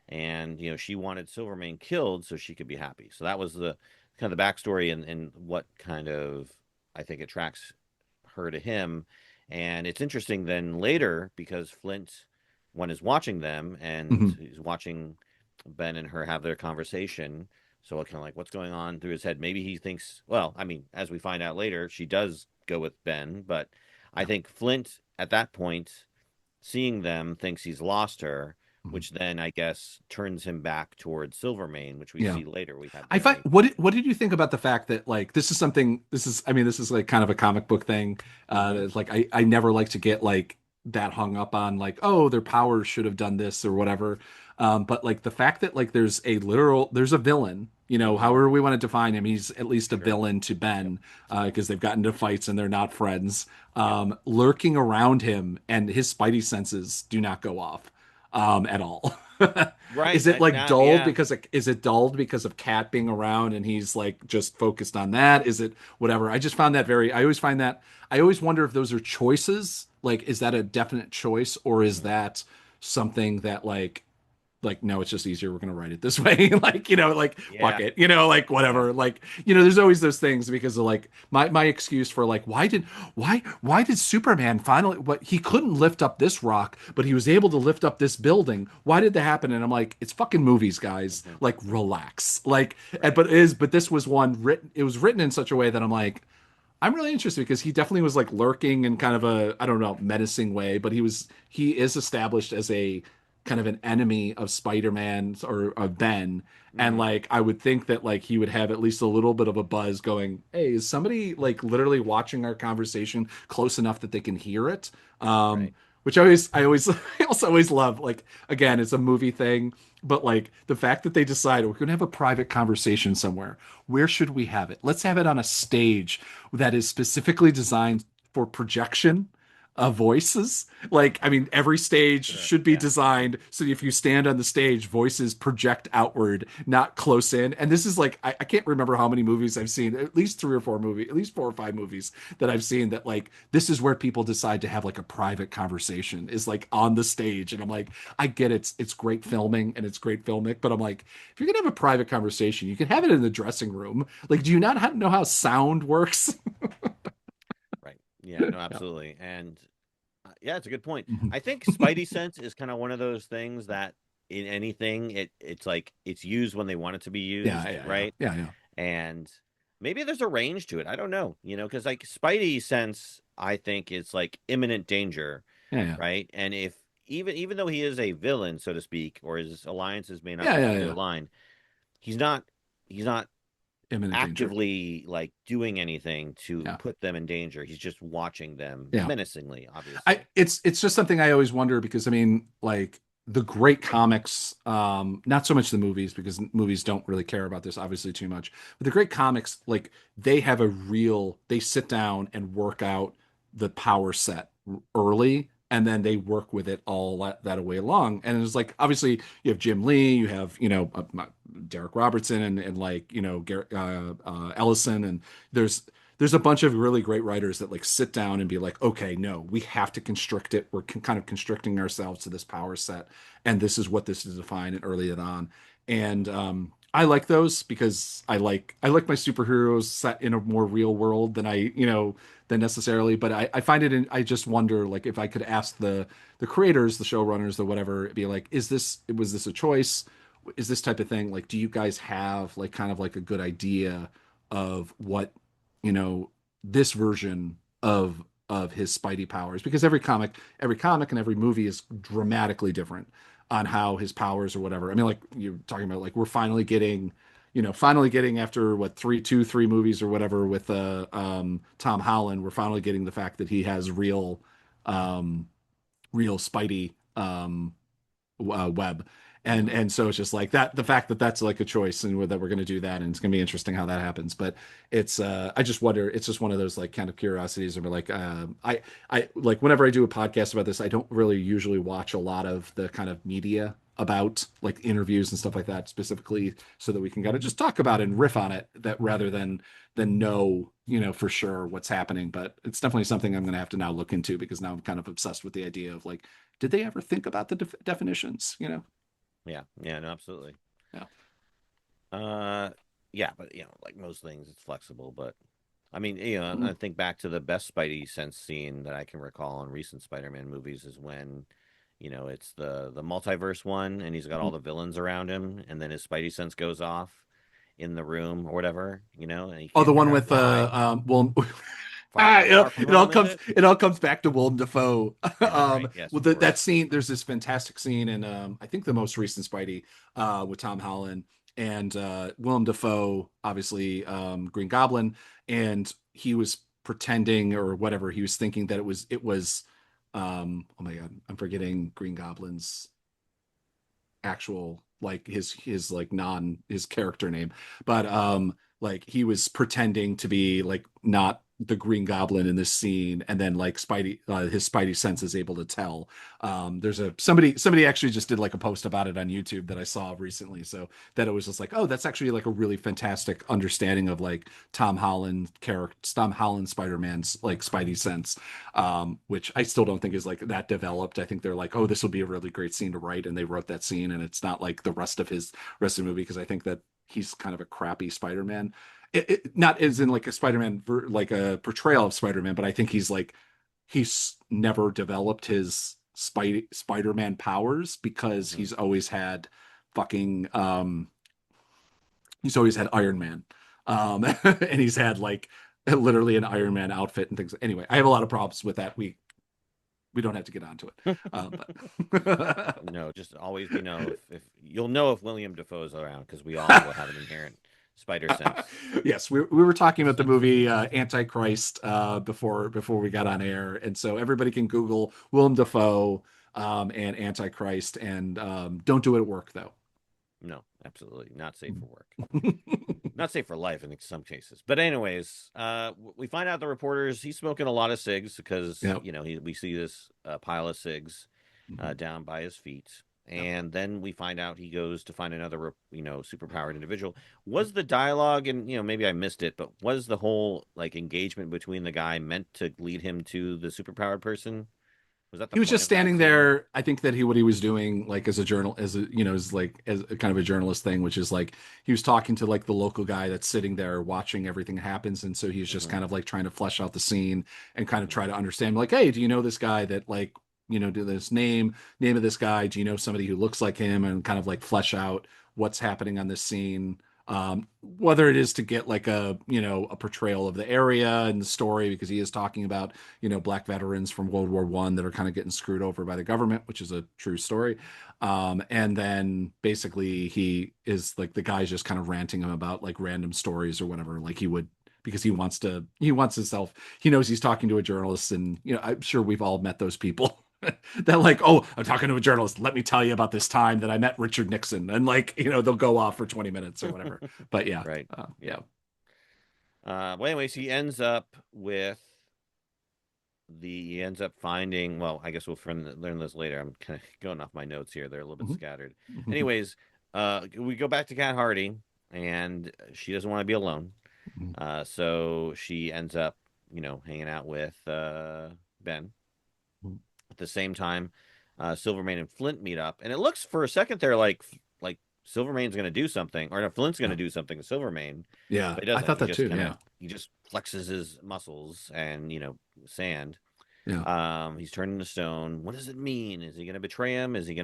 S1: and she wanted Silvermane killed so she could be happy. So that was the kind of the backstory and what kind of I think attracts her to him. And it's interesting then later because Flint, one is watching them and
S2: Hmm.
S1: he's watching Ben and her have their conversation. So kind of like what's going on through his head? Maybe he thinks, well, I mean, as we find out later, she does go with Ben, but I
S2: Yeah.
S1: think Flint at that point, seeing them, thinks he's lost her,
S2: Mhm.
S1: which then I guess turns him back towards Silvermane, which we
S2: Yeah.
S1: see later. We have
S2: I find
S1: the
S2: what did you think about the fact that like this is something, this is, I mean, this is like kind of a comic book thing.
S1: hmm
S2: It's like I never like to get like that hung up on like, oh, their powers should have done this or whatever. But like the fact that like there's a villain,
S1: hmm
S2: however we want to define him, he's at least a
S1: sure,
S2: villain to
S1: yep,
S2: Ben, because they've gotten into fights and they're not friends.
S1: yep,
S2: Lurking around him, and his spidey senses do not go off at all. Is
S1: Right.
S2: it like
S1: Now,
S2: dulled
S1: yeah.
S2: because is it dulled because of Cat being around and he's like just focused on that? Is it whatever? I just found that very, I always find that, I always wonder if those are choices. Like, is that a definite choice or is
S1: Mhm.
S2: that something that like no, it's just easier, we're going to write it this way. Like, you know, like fuck
S1: Yeah.
S2: it, you know, like
S1: Yeah.
S2: whatever. Like, you know, there's always those things because of like my excuse for like why did Superman finally, what, he couldn't lift up this rock but he was able to lift up this building, why did that happen? And I'm like, it's fucking movies, guys,
S1: Hmm.
S2: like relax. Like, and,
S1: Right.
S2: but this was one written, it was written in such a way that I'm like, I'm really interested because he definitely was like lurking in kind of a, I don't know, menacing way, but he is established as a kind of an enemy of Spider-Man or of Ben. And
S1: Hmm.
S2: like I would think that like he would have at least a little bit of a buzz going, "Hey, is somebody like literally watching our conversation close enough that they can hear it?"
S1: Right.
S2: Which I always I also always love, like, again, it's a movie thing, but like the fact that they decide we're going to have a private conversation somewhere. Where should we have it? Let's have it on a stage that is specifically designed for projection of voices. Like, I mean, every stage
S1: Sure.
S2: should be
S1: Yeah.
S2: designed so if you stand on the stage, voices project outward, not close in. And this is like, I can't remember how many movies I've seen, at least three or four movies, at least four or five movies that I've seen that like, this is where people decide to have like a private conversation is like on the stage. And I'm like, I get it's great filming and it's great filmic, but I'm like, if you're gonna have a private conversation, you can have it in the dressing room. Like, do you not know how sound works?
S1: Right. Yeah. No,
S2: Yeah.
S1: absolutely. And yeah, it's a good point.
S2: Mhm.
S1: I think Spidey sense is kind of one of those things that in anything, it's like it's used when they want it to be
S2: Yeah,
S1: used,
S2: yeah, yeah,
S1: right?
S2: yeah, yeah,
S1: And maybe there's a range to it. I don't know, because like Spidey sense, I think is like imminent danger,
S2: yeah, yeah,
S1: right? And if even though he is a villain, so to speak, or his alliances may not
S2: yeah, yeah,
S1: completely
S2: yeah.
S1: align, he's not he's not
S2: Imminent danger.
S1: actively like doing anything to
S2: Yeah,
S1: put them in danger. He's just watching them
S2: yeah.
S1: menacingly,
S2: I
S1: obviously.
S2: it's just something I always wonder because I mean, like the great comics, not so much the movies because movies don't really care about this obviously too much. But the great comics, like they sit down and work out the power set early and then they work with it all that way along. And it's like obviously you have Jim Lee, you have, Derek Robertson and like, Ellison, and there's there's a bunch of really great writers that like sit down and be like, okay, no, we have to constrict it. We're kind of constricting ourselves to this power set, and this is what this is defined and early on. And I like those because I like my superheroes set in a more real world than than necessarily. But I find it I just wonder like if I could ask the creators, the showrunners, the whatever, be like, was this a choice? Is this type of thing like, do you guys have like kind of like a good idea of what you know this version of his Spidey powers, because every comic and every movie is dramatically different on how his powers or whatever. I mean, like you're talking about, like we're finally getting after what 3 movies or whatever with Tom Holland, we're finally getting the fact that he has um, real Spidey web. and
S1: Hmm.
S2: and so it's just like that, the fact that that's like a choice and that we're going to do that, and it's going to be interesting how that happens. But it's I just wonder, it's just one of those like kind of curiosities of like I like whenever I do a podcast about this, I don't really usually watch a lot of the kind of media about like interviews and stuff like that specifically so that we can kind of just talk about it and riff on it, that rather than know for sure what's happening. But it's definitely something I'm going to have to now look into because now I'm kind of obsessed with the idea of like, did they ever think about the definitions?
S1: Yeah, yeah, no, absolutely.
S2: Yeah.
S1: Uh, yeah, but like most things, it's flexible. But I mean,
S2: Mm.
S1: I think back to the best Spidey sense scene that I can recall in recent Spider-Man movies is when, it's the multiverse one, and he's got all the villains around him, and then his Spidey sense goes off in the room or whatever, and he
S2: Oh,
S1: can't
S2: the one
S1: figure out
S2: with
S1: why.
S2: well,
S1: Far from
S2: it all
S1: home, is
S2: comes
S1: it?
S2: back to Willem Dafoe.
S1: Right, right. Yes,
S2: With
S1: of
S2: that
S1: course.
S2: scene, there's this fantastic scene in I think the most recent Spidey with Tom Holland and Willem Dafoe, obviously Green Goblin, and he was pretending or whatever, he was thinking that it was oh my God, I'm forgetting Green Goblin's actual, like his like non his character name, but like he was pretending to be like not the Green Goblin in this scene, and then like his Spidey sense is able to tell. There's a somebody actually just did like a post about it on YouTube that I saw recently, so that it was just like, oh, that's actually like a really fantastic understanding of like Tom Holland Spider-Man's like Spidey sense, which I still don't think is like that developed. I think they're like, oh, this will be a really great scene to write, and they wrote that scene, and it's not like the rest of the movie because I think that he's kind of a crappy Spider-Man. Not as in like a Spider-Man, like a portrayal of Spider-Man, but I think he's never developed his Spider-Man powers because
S1: Hmm.
S2: fucking he's always had Iron Man. And he's had like literally an Iron Man outfit and things. Anyway, I have a lot of problems with that. We don't have to get onto it. But
S1: No, just always if you'll know if William Defoe's around because we all will have an inherent spider sense.
S2: yes, we were talking about the movie Antichrist before we got on air, and so everybody can Google Willem Dafoe and Antichrist, and don't do it at work though.
S1: No, absolutely not safe for work. Not safe for life in some cases. But anyways, we find out the reporters he's smoking a lot of cigs because
S2: Yep.
S1: we see this pile of cigs
S2: Mhm.
S1: down by his feet,
S2: Yep.
S1: and then we find out he goes to find another superpowered individual. Was the dialogue, and maybe I missed it, but was the whole like engagement between the guy meant to lead him to the superpowered person? Was that the
S2: He was
S1: point
S2: just
S1: of that
S2: standing
S1: scene?
S2: there. I think that what he was doing, like as a journal, as a as like as a kind of a journalist thing, which is like he was talking to like the local guy that's sitting there watching everything happens, and so he's just
S1: Hmm.
S2: kind of like trying to flesh out the scene and kind of try to understand, like, hey, do you know this guy that like do this name of this guy? Do you know somebody who looks like him? And kind of like flesh out what's happening on this scene. Whether it is to get like a portrayal of the area and the story because he is talking about black veterans from World War I that are kind of getting screwed over by the government, which is a true story. And then basically he is like the guy's just kind of ranting him about like random stories or whatever, like he would because he wants himself. He knows he's talking to a journalist, and I'm sure we've all met those people. That like, oh, I'm talking to a journalist. Let me tell you about this time that I met Richard Nixon, and like, they'll go off for 20 minutes or whatever. But yeah,
S1: Right.
S2: yeah.
S1: Yeah. Well, anyways, he ends up finding. Well, I guess we'll learn this later. I'm kind of going off my notes here; they're a little bit
S2: Mhm.
S1: scattered.
S2: Mhm.
S1: Anyways, we go back to Kat Hardy, and she doesn't want to be alone.
S2: Mhm.
S1: So she ends up, hanging out with Ben. At the same time, Silvermane and Flint meet up, and it looks for a second there like Silvermane's going to do something, or no, Flint's going to
S2: Yeah,
S1: do something to Silvermane,
S2: yeah,
S1: but he
S2: I
S1: doesn't.
S2: thought that too. Yeah,
S1: He just flexes his muscles and sand.
S2: yeah,
S1: He's turning to stone. What does it mean? Is he gonna betray him? Is he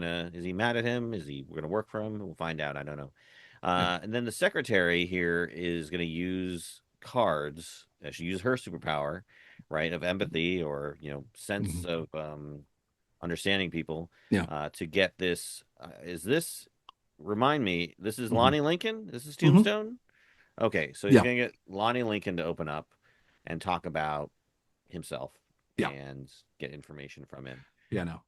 S1: mad at him? Is he gonna work for him? We'll find out. I don't know.
S2: yeah.
S1: And then the secretary here is gonna use cards. She uses her superpower, right, of empathy or sense
S2: Mhm.
S1: of understanding people,
S2: Yeah.
S1: to get this. Is this remind me? This is
S2: Hmm.
S1: Lonnie Lincoln. This is
S2: Hmm.
S1: Tombstone. Okay, so he's
S2: Yeah,
S1: gonna get Lonnie Lincoln to open up and talk about himself
S2: yeah,
S1: and get information from him.
S2: yeah. No,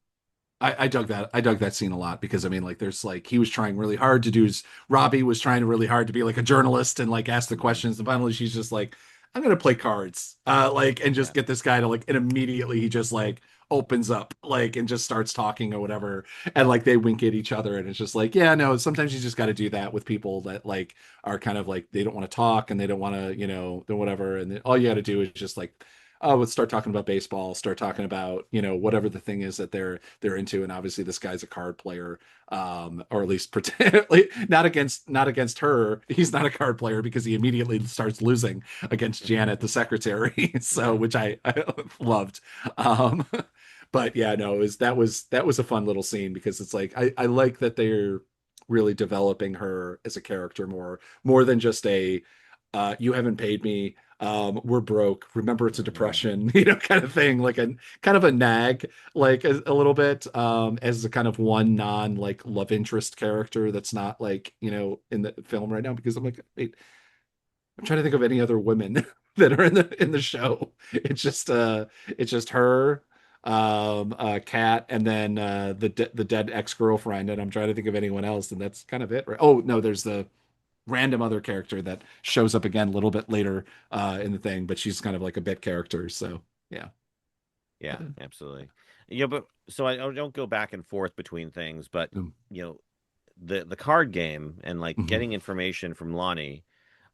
S2: I dug that. I dug that scene a lot because I mean, like, there's like he was trying really hard to do. Robbie was trying really hard to be like a journalist and like ask the
S1: Hmm.
S2: questions. And finally, she's just like, I'm gonna play cards, like, and just
S1: Yeah.
S2: get this guy to like, and immediately he just like opens up, like, and just starts talking or whatever. And like they wink at each other, and it's just like, yeah, no. Sometimes you just got to do that with people that like are kind of like they don't want to talk and they don't want to, whatever. And then all you got to do is just like oh, let's start talking about baseball, start talking about, whatever the thing is that they're into. And obviously this guy's a card player, or at least pretend not against her. He's not a card player because he immediately starts losing against Janet, the secretary. So
S1: Yeah.
S2: which I loved. Um, but yeah, no, that was a fun little scene because it's like I like that they're really developing her as a character more than just a you haven't paid me, we're broke, remember it's a
S1: Hmm.
S2: depression, kind of thing, like a kind of a nag, like a little bit, as a kind of one non like love interest character that's not like in the film right now because I'm like wait, I'm trying to think of any other women that are in the show. It's just her, Kat, and then the dead ex-girlfriend, and I'm trying to think of anyone else, and that's kind of it, right? Oh no, there's random other character that shows up again a little bit later in the thing, but she's kind of like a bit character. So yeah.
S1: Yeah, absolutely. Yeah, but so I don't go back and forth between things, but
S2: Mm,
S1: you know, the card game and like
S2: mhm,
S1: getting information from Lonnie,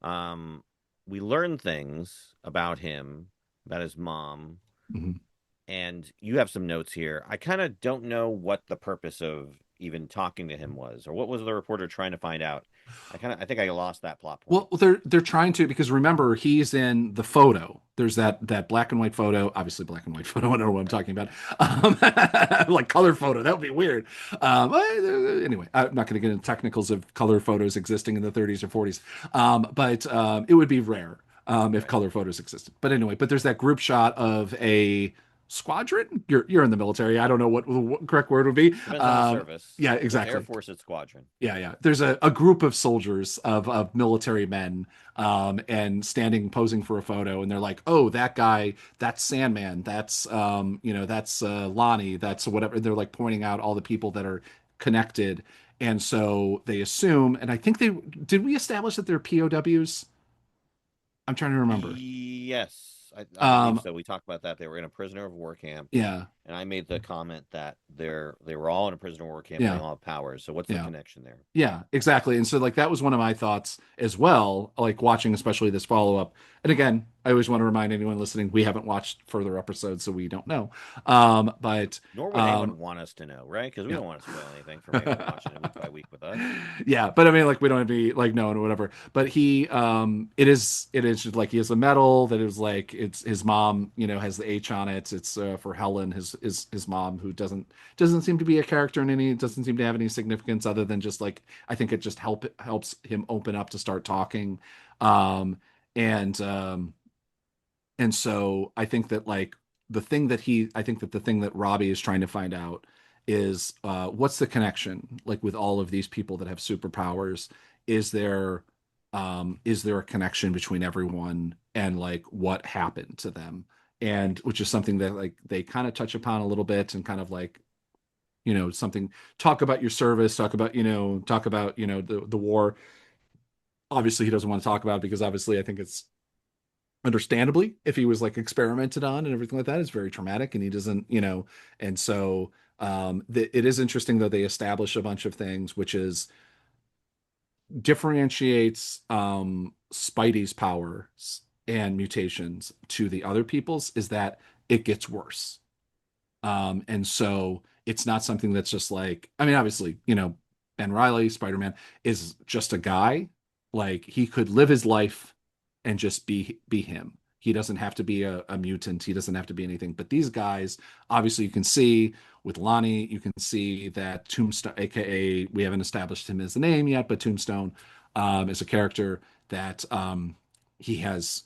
S1: um, we learn things about him, about his mom,
S2: mhm.
S1: and you have some notes here. I kind of don't know what the purpose of even talking to him was, or what was the reporter trying to find out. I think I lost that plot point.
S2: Well, they're trying to because remember he's in the photo. There's that black and white photo, obviously black and white photo. I don't know what I'm
S1: Right.
S2: talking about. Like color photo, that would be weird. Anyway, I'm not going to get into technicals of color photos existing in the 30s or 40s, but it would be rare if
S1: Right.
S2: color photos existed. But anyway, but there's that group shot of a squadron. You're in the military. I don't know what correct word would be.
S1: Depends on the service.
S2: Yeah,
S1: If it's Air
S2: exactly.
S1: Force, it's squadron.
S2: Yeah, yeah. There's a group of soldiers of military men and standing posing for a photo, and they're like, "Oh, that guy, that's Sandman, that's that's Lonnie, that's whatever." They're like pointing out all the people that are connected, and so they assume. And I think they did. We establish that they're POWs? I'm trying to remember.
S1: Yes, I believe
S2: Um,
S1: so. We talked about that. They were in a prisoner of war camp,
S2: yeah,
S1: and I made the comment that they were all in a prisoner of war camp and they
S2: yeah,
S1: all have powers. So what's the
S2: yeah.
S1: connection there?
S2: Yeah, exactly. And so like that was one of my thoughts as well, like watching especially this follow-up. And again, I always want to remind anyone listening, we haven't watched further episodes, so we don't know. But
S1: Nor would
S2: um
S1: anyone want us to know, right? Because we
S2: yeah.
S1: don't want to spoil anything from anyone watching it week by week with us.
S2: Yeah, but I mean like we don't have to be like known or whatever. But he it is just like he has a medal that is like it's his mom, has the H on it. It's for Helen, his mom, who doesn't seem to be a character in any, doesn't seem to have any significance other than just like I think it just helps him open up to start talking. Um and um and so I think that like I think that the thing that Robbie is trying to find out is what's the connection like with all of these people that have superpowers? Is there is there a connection between everyone and like what happened to them? And which is something that like they kind of touch upon a little bit and kind of like, something, talk about your service, talk about, the war. Obviously he doesn't want to talk about it because obviously I think it's understandably, if he was like experimented on and everything like that, it's very traumatic and he doesn't, and so it is interesting though they establish a bunch of things which is differentiates Spidey's powers and mutations to the other people's is that it gets worse. And so it's not something that's just like, I mean, obviously, Ben Riley, Spider-Man, is just a guy. Like he could live his life and just be him. He doesn't have to be a mutant. He doesn't have to be anything. But these guys, obviously, you can see with Lonnie, you can see that Tombstone, aka we haven't established him as a name yet, but Tombstone is a character that he has,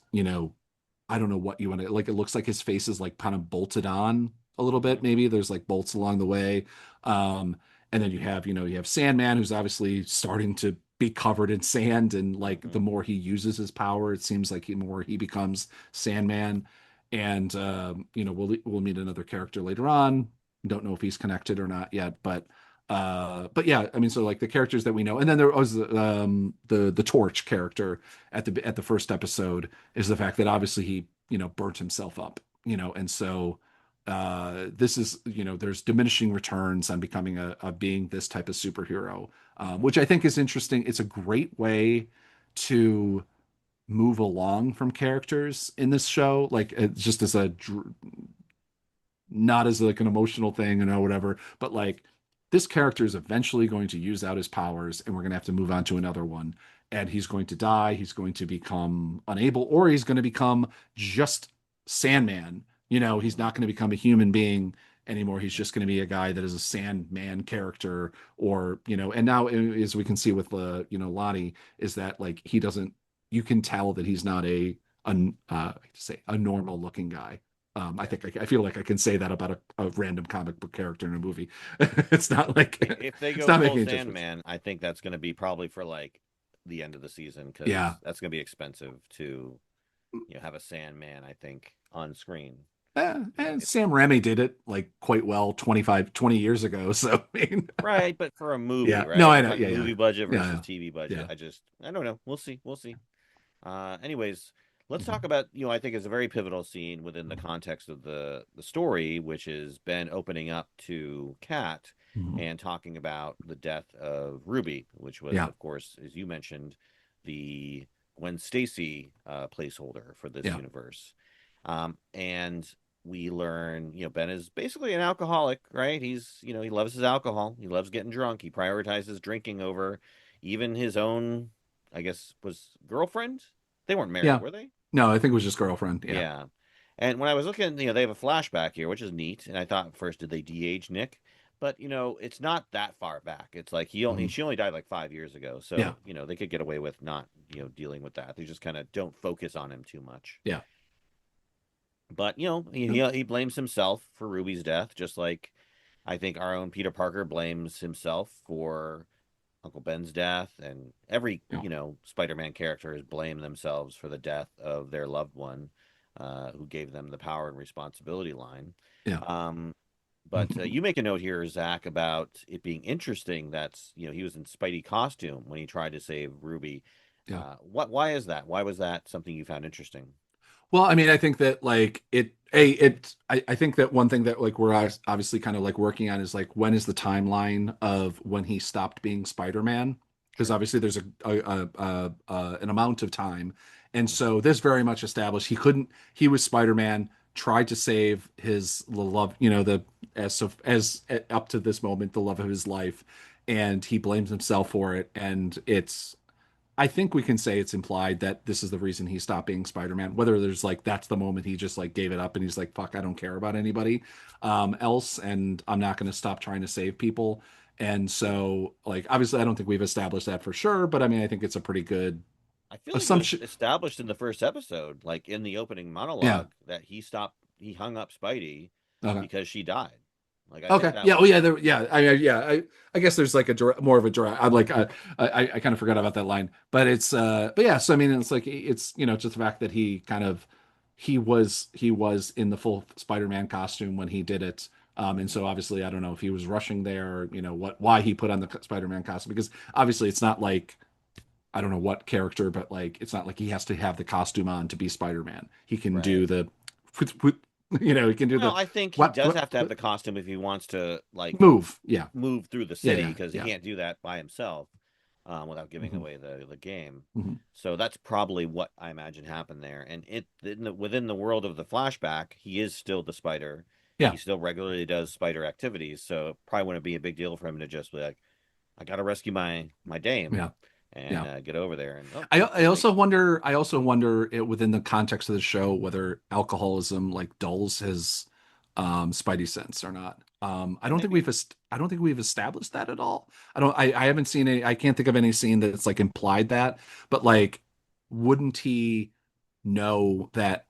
S2: I don't know what you want to like. It looks like his face is like kind of bolted on a little bit.
S1: Hmm.
S2: Maybe there's like bolts along the way. Um, and then you have Sandman, who's obviously starting to be covered in sand. And like the
S1: Hmm.
S2: more he uses his power, it seems like the more he becomes Sandman. And we'll meet another character later on. Don't know if he's connected or not yet, but yeah, I mean, so like the characters that we know, and then there was the Torch character at the first episode is the fact that obviously he burnt himself up, and so this is there's diminishing returns on becoming a being this type of superhero, which I think is interesting. It's a great way to move along from characters in this show, like just as a not as like an emotional thing and whatever, but like this character is eventually going to use out his powers and we're going to have to move on to another one. And he's going to die, he's going to become unable, or he's going to become just Sandman. He's
S1: Hmm.
S2: not going to become a human being anymore. He's just going to be a guy that is a Sandman character, or and now as we can see with Lonnie, is that like he doesn't. You can tell that he's not say a normal looking guy. I
S1: Yeah.
S2: think I feel like I can say that about a random comic book character in a movie. It's not like
S1: If they
S2: it's
S1: go
S2: not
S1: full
S2: making a difference.
S1: Sandman, I think that's going to be probably for like the end of the season
S2: Yeah.
S1: because that's going to be expensive to have a Sandman. I think on screen.
S2: Sam Raimi did it like quite well 25, 20 years ago. So I mean,
S1: Right, but for a movie,
S2: yeah, no,
S1: right?
S2: I
S1: We're
S2: know.
S1: talking
S2: Yeah, yeah,
S1: movie budget versus
S2: yeah,
S1: TV budget.
S2: yeah.
S1: I don't know. We'll see. We'll see. Anyways, let's talk
S2: Mhm.
S1: about, I think it's a very pivotal scene within the context of the story, which is Ben opening up to Kat
S2: Mhm.
S1: and talking about the death of Ruby, which was,
S2: Yeah,
S1: of course, as you mentioned, the Gwen Stacy placeholder for this
S2: yeah,
S1: universe. And we learn, Ben is basically an alcoholic, right? He loves his alcohol. He loves getting drunk. He prioritizes drinking over even his own, I guess, was girlfriend. They weren't married,
S2: yeah.
S1: were they?
S2: No, I think it was just girlfriend. Yeah.
S1: Yeah. And when I was looking, they have a flashback here, which is neat. And I thought at first, did they de-age Nick? But it's not that far back. It's like
S2: Mhm.
S1: she only died like 5 years ago.
S2: Yeah,
S1: So, they could get away with not, dealing with that. They just kind of don't focus on him too much.
S2: yeah,
S1: But,
S2: yeah,
S1: he blames himself for Ruby's death, just like I think our own Peter Parker blames himself for Uncle Ben's death, and every,
S2: yeah,
S1: Spider-Man character has blamed themselves for the death of their loved one, who gave them the power and responsibility line.
S2: yeah.
S1: Um, but
S2: Mhm.
S1: you make a note here, Zach, about it being interesting that he was in Spidey costume when he tried to save Ruby.
S2: Yeah.
S1: Why is that? Why was that something you found interesting?
S2: Well, I mean, I think that like I think that one thing that like we're obviously kind of like working on is like when is the timeline of when he stopped being Spider-Man? Because
S1: Sure.
S2: obviously there's an amount of time, and
S1: Hmm.
S2: so this very much established he couldn't. He was Spider-Man, tried to save his love, the as up to this moment the love of his life, and he blames himself for it, and it's I think we can say it's implied that this is the reason he stopped being Spider-Man. Whether there's like that's the moment he just like gave it up and he's like, fuck, I don't care about anybody else, and I'm not going to stop trying to save people. And so, like, obviously, I don't think we've established that for sure, but I mean, I think it's a pretty good
S1: I feel like it was
S2: assumption.
S1: established in the first episode, like in the opening
S2: Yeah.
S1: monologue, that he hung up Spidey
S2: Okay.
S1: because she died. Like I think
S2: Okay.
S1: that
S2: Yeah. Oh,
S1: was
S2: yeah. Yeah. I guess there's like a more of a direct. I'm like, I kind of forgot about that line, but but yeah. So I mean, it's like it's just the fact that he kind of he was in the full Spider-Man costume when he did it. And
S1: Mhm.
S2: so obviously, I don't know if he was rushing there, or, why he put on the Spider-Man costume because obviously it's not like I don't know what character, but like it's not like he has to have the costume on to be Spider-Man. He can do
S1: Right.
S2: the, he can do
S1: Well,
S2: the
S1: I think he
S2: what
S1: does
S2: what,
S1: have to have
S2: what
S1: the costume if he wants to like
S2: move. Yeah.
S1: move through the
S2: Yeah.
S1: city
S2: Yeah.
S1: because he
S2: Yeah.
S1: can't do that by himself, without giving
S2: Hmm.
S1: away the game.
S2: Hmm.
S1: So that's probably what I imagine happened there. And within the world of the flashback, he is still the spider. He
S2: Yeah.
S1: still regularly does spider activities. So it probably wouldn't be a big deal for him to just be like, I got to rescue my dame
S2: Yeah.
S1: and
S2: Yeah.
S1: get over there. And
S2: I
S1: he makes.
S2: also wonder. I also wonder within the context of the show whether alcoholism like dulls his spidey sense or not.
S1: Maybe.
S2: I don't think we've established that at all. I haven't seen any. I can't think of any scene that's like implied that. But like, wouldn't he know that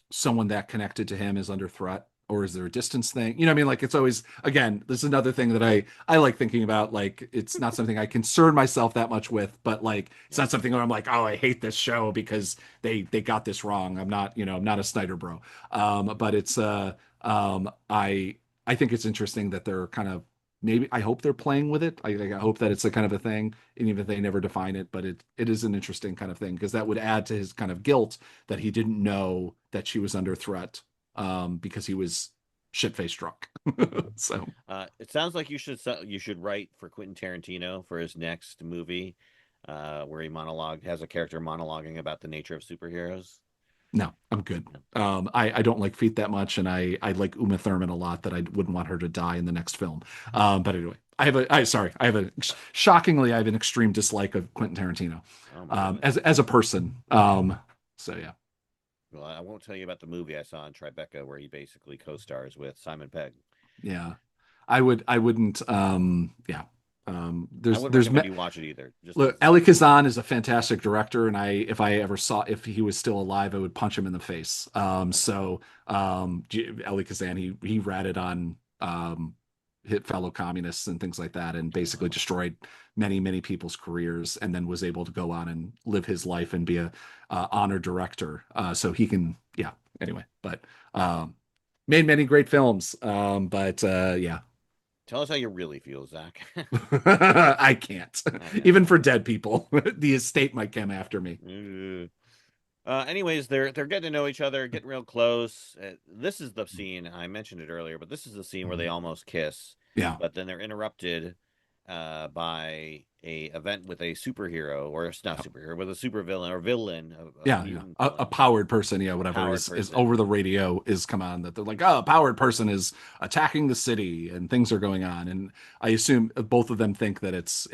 S2: someone that connected to him is under threat, or is there a distance thing? You know what I mean? Like it's always again, this is another thing that I like thinking about. Like it's not something I concern myself that much with, but like it's
S1: Yeah.
S2: not something where I'm like, oh, I hate this show because they got this wrong. I'm not, I'm not a Snyder bro. But it's I think it's interesting that they're kind of maybe I hope they're playing with it. I hope that it's a kind of a thing, and even if they never define it, but it is an interesting kind of thing because that would add to his kind of guilt that he didn't know that she was under threat because he was shit faced drunk. So
S1: It sounds like you should write for Quentin Tarantino for his next movie, where he has a character monologuing about the nature of superheroes.
S2: no, I'm good.
S1: Yeah.
S2: I don't like feet that much, and I like Uma Thurman a lot. That I wouldn't want her to die in the next film. But anyway, I have a shockingly I have an extreme dislike of Quentin Tarantino
S1: Oh my goodness.
S2: as a person. So yeah.
S1: Well, I won't tell you about the movie I saw in Tribeca where he basically co-stars with Simon Pegg.
S2: Yeah. I wouldn't yeah.
S1: I wouldn't
S2: There's
S1: recommend you watch it either, just
S2: look,
S1: as
S2: Eli Kazan is a fantastic director, and if he was still alive, I would punch him in the face.
S1: okay.
S2: Eli Kazan, he ratted on hit fellow communists and things like that, and
S1: Oh
S2: basically
S1: wow.
S2: destroyed many people's careers, and then was able to go on and live his life and be a honored director. So he can, yeah. Anyway, but um, made many great films. But yeah,
S1: Tell us how you really feel, Zach.
S2: I can't.
S1: Okay.
S2: Even for dead people, the estate might come after me.
S1: Ugh. Anyways, they're getting to know each other, getting real close. This is the scene I mentioned it earlier, but this is the scene where they
S2: Mhm.
S1: almost kiss,
S2: Yeah.
S1: but then they're interrupted by a event with a superhero, or it's not superhero, with a supervillain or villain, a
S2: Yeah, yeah.
S1: mutant
S2: A
S1: villain,
S2: powered person, yeah,
S1: a
S2: whatever
S1: powered
S2: is over
S1: person.
S2: the radio is come on that they're like, oh, a powered person is attacking the city and things are going on. And I assume both of them think that it's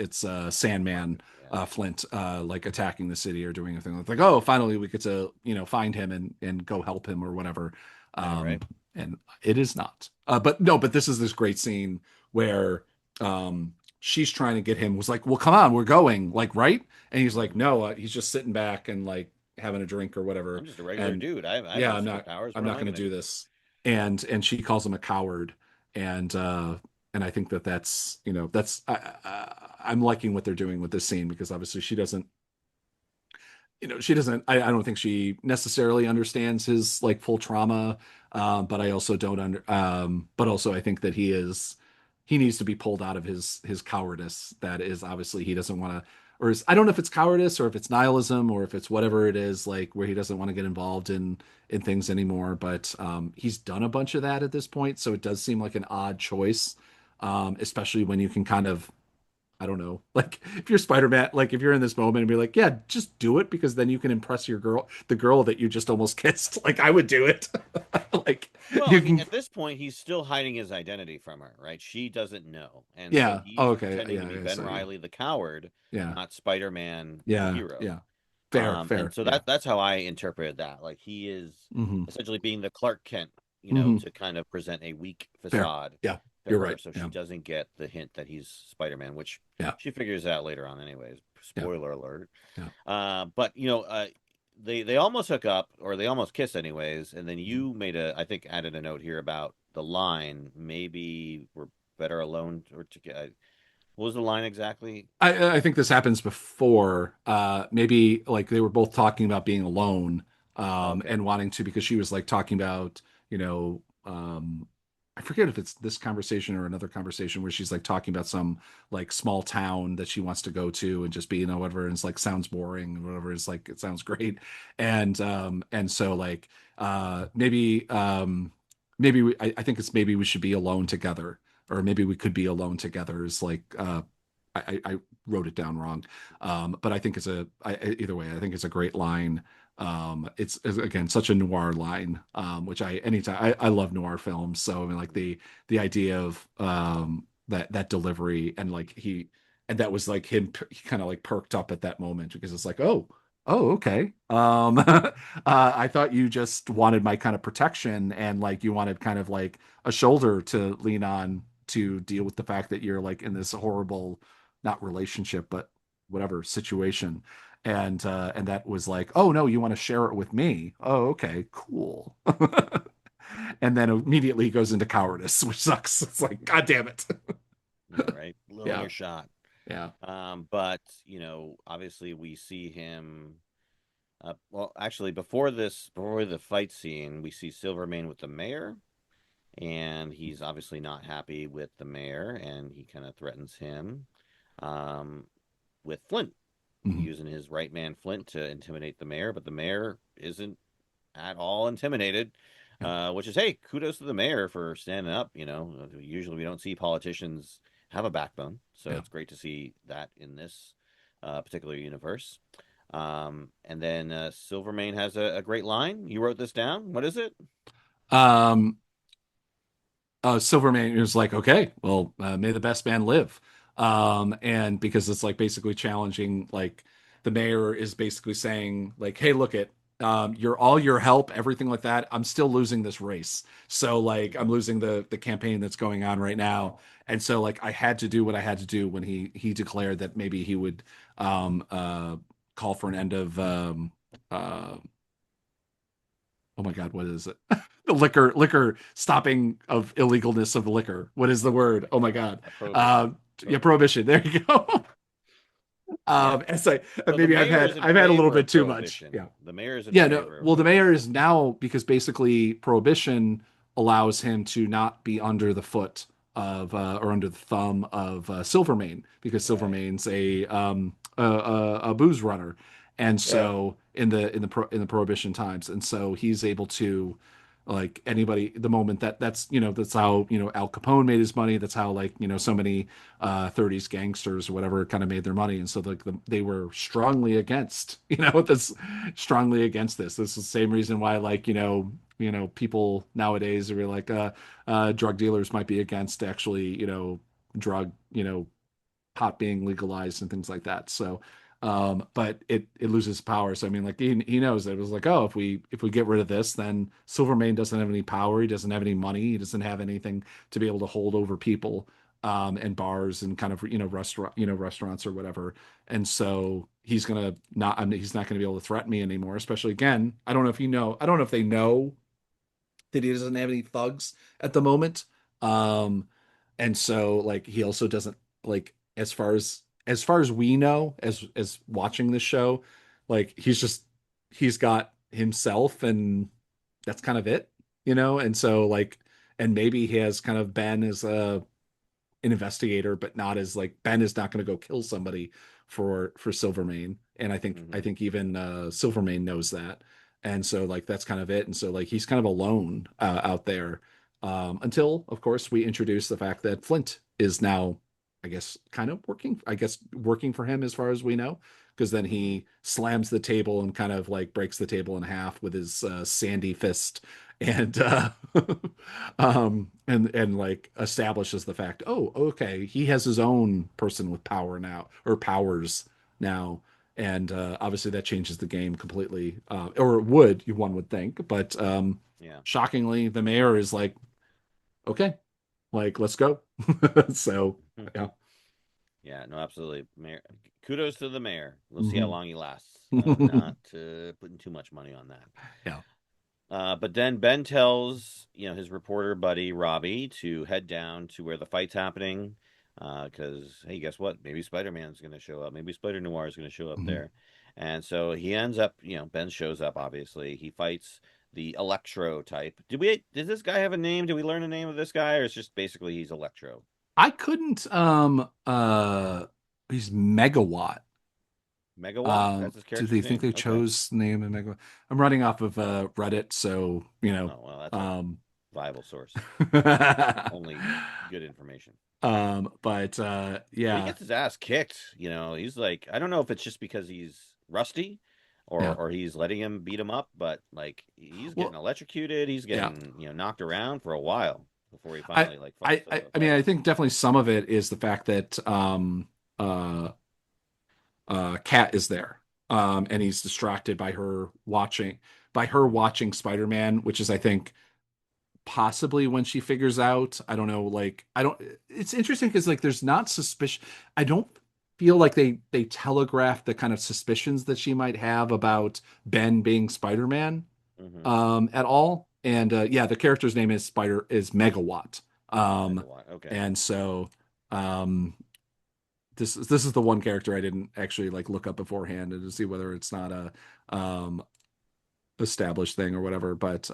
S2: Sandman
S1: Yeah,
S2: Flint like attacking the city or doing anything. It's like, oh, finally we get to, find him and go help him or whatever.
S1: I know,
S2: Um
S1: right?
S2: and it is not. But no, but this is this great scene where she's trying to get him was like, well, come on, we're going, like, right? And he's like,
S1: Hmm.
S2: no, he's just sitting back and like having a drink or whatever.
S1: I'm just a regular
S2: And
S1: dude. I have
S2: yeah,
S1: no superpowers.
S2: I'm
S1: What am
S2: not
S1: I
S2: going to
S1: gonna
S2: do
S1: do?
S2: this. And she calls him a coward. And I think that that's, I'm liking what they're doing with this scene because obviously she doesn't, she doesn't, I don't think she necessarily understands his like full trauma. But I also don't but also I think that he needs to be pulled out of his cowardice. That is obviously he doesn't want to, or is, I don't know if it's cowardice or if it's nihilism or if it's whatever it is, like where he doesn't want to get involved in things anymore. But he's done a bunch of that at this point, so it does seem like an odd choice, especially when you can kind of, I don't know. Like if you're Spider-Man, like if you're in this moment and be like, yeah, just do it because then you can impress your girl, the girl that you just almost kissed. Like I would do it. Like
S1: Well, I
S2: you
S1: mean,
S2: can,
S1: at this point, he's still hiding his identity from her, right? She doesn't know. And so
S2: yeah. Oh,
S1: he's
S2: okay.
S1: pretending to
S2: Yeah.
S1: be
S2: Yeah.
S1: Ben
S2: So yeah.
S1: Riley, the coward,
S2: Yeah.
S1: not Spider-Man, the
S2: Yeah.
S1: hero.
S2: Yeah. Fair.
S1: And
S2: Fair.
S1: so
S2: Yeah.
S1: that's how I interpreted that. Like he is
S2: Hmm.
S1: essentially being the Clark Kent,
S2: Hmm.
S1: to kind of present a weak
S2: Fair.
S1: facade
S2: Yeah.
S1: to
S2: You're
S1: her
S2: right.
S1: so she
S2: Yeah.
S1: doesn't get the hint that he's Spider-Man, which
S2: Yeah.
S1: she figures out later on anyways.
S2: Yeah.
S1: Spoiler alert.
S2: Yeah.
S1: But they almost hook up or they almost kiss anyways, and then
S2: Mhm.
S1: you made I think added a note here about the line. Maybe we're better alone or together. What was the line exactly?
S2: I think this happens before. Maybe like they were both talking about being alone,
S1: Okay.
S2: and wanting to because she was like talking about, you know, I forget if it's this conversation or another conversation where she's like talking about some like small town that she wants to go to and just be, whatever, and it's like sounds boring, whatever. It's like it sounds great. And so like maybe I think it's maybe we should be alone together, or maybe we could be alone together is like I wrote it down wrong, but I think either way. I think it's a great line. It's again such a noir line, which I love noir films. So I mean, like the idea of that delivery and like and that was like him. He kind of like perked up at that moment because it's like, oh, okay. I thought you just wanted my kind of protection and like you wanted kind of like a shoulder to lean on to deal with the fact that you're like in this horrible, not relationship, but whatever situation. And that was like, oh no, you want to share it with me. Oh, okay, cool. And then immediately he goes into cowardice, which sucks. It's like, God damn it.
S1: Yeah, right. Blowing
S2: Yeah,
S1: your shot.
S2: yeah.
S1: But obviously we see him. Well, actually, before the fight scene, we see Silvermane with the mayor, and he's obviously not happy with the mayor, and he kind of threatens him um, with Flint,
S2: Mhm.
S1: using his right man Flint to intimidate the mayor, but the mayor isn't at all intimidated.
S2: Yeah,
S1: Which is, hey, kudos to the mayor for standing up. Usually we don't see politicians have a backbone, so
S2: yeah.
S1: it's great to see that in this particular universe. And then Silvermane has a great line. You wrote this down. What is it?
S2: Um, Silverman is like, okay, well, may the best man live. And because it's like basically challenging, like the mayor is basically saying, like, hey, look at your help, everything like that. I'm still losing this race. So like I'm losing the campaign that's going on right now. And so like I had to do what I had to do when he declared that maybe he would um uh call for an end of uh oh my God, what is it? The liquor stopping of illegalness of liquor. What is the word? Oh my God.
S1: A prohibition.
S2: Uh, yeah, prohibition. There you go.
S1: Yeah.
S2: As I
S1: So the
S2: maybe
S1: mayor is in
S2: I've had a little
S1: favor
S2: bit
S1: of
S2: too much.
S1: prohibition.
S2: Yeah.
S1: The mayor is in
S2: Yeah, no.
S1: favor of
S2: Well, the mayor
S1: prohibition.
S2: is now because basically prohibition allows him to not be under the foot of or under the thumb of Silvermane because
S1: Right.
S2: Silvermane's a booze runner, and
S1: Yeah.
S2: so in the Prohibition times, and so he's able to like anybody the moment that's that's how Al Capone made his money. That's how like so many 30s gangsters or whatever kind of made their money, and so like they were strongly against this strongly against this. This is the same reason why like people nowadays are like drug dealers might be against actually drug pot being legalized and things like that. So, but it loses power. So I mean, like he knows that it was like, oh, if we get rid of this, then Silvermane doesn't have any power. He doesn't have any money. He doesn't have anything to be able to hold over people, and bars and kind of restaurants or whatever. And so he's gonna not. I mean, he's not gonna be able to threaten me anymore. Especially again, I don't know if you know. I don't know if they know that he doesn't have any thugs at the moment. Um, and so like he also doesn't like as far as we know as watching this show, like he's got himself and that's kind of it. And so like and maybe he has kind of Ben as an investigator, but not as like Ben is not going to go kill somebody for Silvermane, and I
S1: Hmm.
S2: think even Silvermane knows that, and so like that's kind of it, and so like he's kind of alone out there until of course we introduce the fact that Flint is now, I guess, kind of working for him as far as we know, because then
S1: Hmm.
S2: he slams the table and kind of like breaks the table in half with his sandy fist and and like establishes the fact, oh, okay, he has his own person with power now or powers now, and obviously that changes the game completely, or it would, one would think, but
S1: Yeah.
S2: shockingly the mayor is like, okay, like let's go. So yeah.
S1: Yeah, no, absolutely. Mayor, kudos to the mayor. We'll see how
S2: Hmm.
S1: long he lasts. Not putting too much money on that.
S2: Yeah.
S1: But then Ben tells, his reporter buddy Robbie to head down to where the fight's happening. Because, hey, guess what? Maybe Spider-Man's going to show up. Maybe Spider Noir is going to show up
S2: Mhm.
S1: there. And so he ends up, Ben shows up, obviously. He fights the Electro type. Did this guy have a name? Did we learn the name of this guy? Or it's just basically he's Electro?
S2: I couldn't he's megawatt.
S1: Megawatt? That's his
S2: Do they
S1: character's
S2: think
S1: name?
S2: they
S1: Okay.
S2: chose the name of megawatt? I'm running off of Reddit, so
S1: Oh, well, that's a
S2: um
S1: viable source. Only good information.
S2: but
S1: But he
S2: yeah.
S1: gets his ass kicked. He's like, I don't know if it's just because he's rusty, or
S2: Yeah.
S1: or he's letting him beat him up, but like he's getting
S2: Well,
S1: electrocuted. He's
S2: yeah.
S1: getting knocked around for a while before he
S2: I
S1: finally like
S2: I
S1: fights
S2: I
S1: the
S2: I mean, I
S1: fighter.
S2: think definitely some of it is the fact that Cat is there. And he's distracted by her
S1: Hmm.
S2: watching Spider-Man, which is I think possibly when she figures out, I don't know, like I don't it's interesting because like there's not suspicion. I don't feel like they telegraph the kind of suspicions that she might have about Ben being Spider-Man
S1: Hmm.
S2: at all. And yeah, the character's name is Megawatt. Um
S1: Megawatt. Okay.
S2: and so um this is the one character I didn't actually like look up beforehand and to see whether it's not a um established thing or whatever, but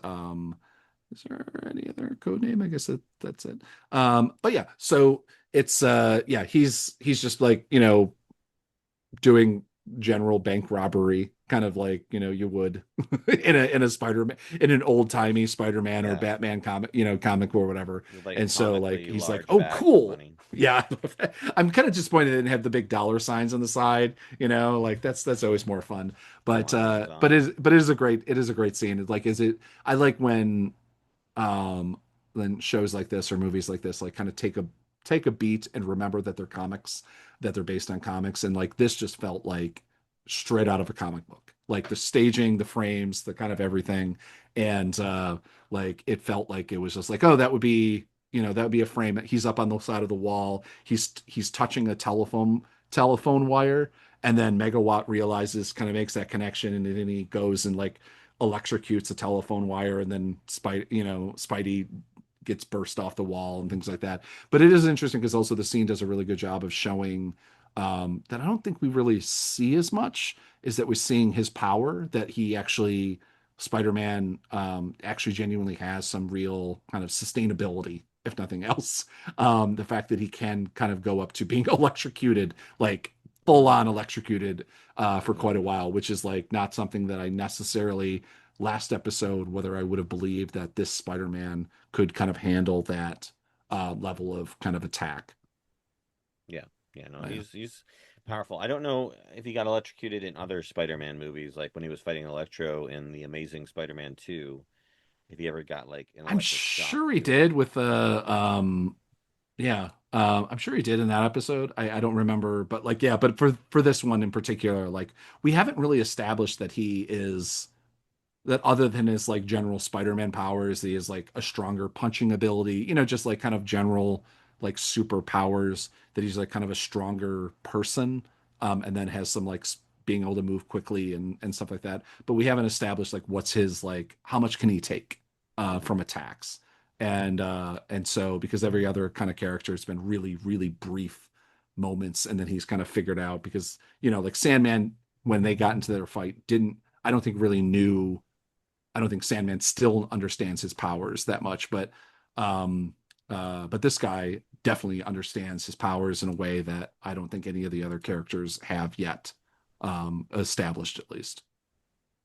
S2: is there any other code name? I guess that's it. But yeah, so it's yeah, he's just like, doing general bank robbery, kind of like, you would in a Spider-Man in an old-timey Spider-Man or
S1: Yeah.
S2: Batman comic or whatever.
S1: With like a
S2: And so like
S1: comically
S2: he's like,
S1: large
S2: "Oh,
S1: bags of
S2: cool."
S1: money.
S2: Yeah. I'm kind of disappointed they didn't have the big dollar signs on the side, like that's always more fun. But
S1: Wow,
S2: but
S1: Amazon.
S2: it is a great scene. It's like, is it I like um when shows like this or movies like this like kind of take a beat and remember that they're comics, that they're based on comics, and like this just felt like straight out of a comic book, like the staging, the frames, the kind of everything. And like it felt like it was just like, oh, that would be a frame. He's up on the side of the wall, he's touching a telephone wire, and then Megawatt realizes, kind of makes that connection, and then he goes and like electrocutes a telephone wire, and then Spidey gets burst off the wall and things like that. But it is interesting because also the scene does a really good job of showing that I don't think we really see as much, is that we're seeing his power, that he actually Spider-Man actually genuinely has some real kind of sustainability, if nothing else. The fact that he can kind of go up to being electrocuted, like full on electrocuted for quite a
S1: Mm-hmm.
S2: while, which is like not something that I necessarily last episode, whether I would have believed that this Spider-Man could kind of handle that level of kind of attack.
S1: Yeah, yeah, no,
S2: Yeah.
S1: he's powerful. I don't know if he got electrocuted in other Spider-Man movies, like when he was fighting Electro in the Amazing Spider-Man 2, if he ever got like an
S2: I'm
S1: electric shock
S2: sure he
S1: to his.
S2: did with the yeah, I'm sure he did in that episode. I don't remember, but like, yeah, but for this one in particular, like, we haven't really established that he is that other than his like general Spider-Man powers, he has like a stronger punching ability, just like kind of general like superpowers that he's like kind of a stronger person, and then has some like being able to move quickly and stuff like that. But we haven't established like what's his like how much can he take
S1: Hmm.
S2: from attacks, and so because every other kind of character has been really really brief moments, and then he's kind of figured out because like Sandman when they got into their fight didn't I don't think really knew I don't think Sandman still understands his powers that much, um, but this guy definitely understands his powers in a way that I don't think any of the other characters have yet established, at least.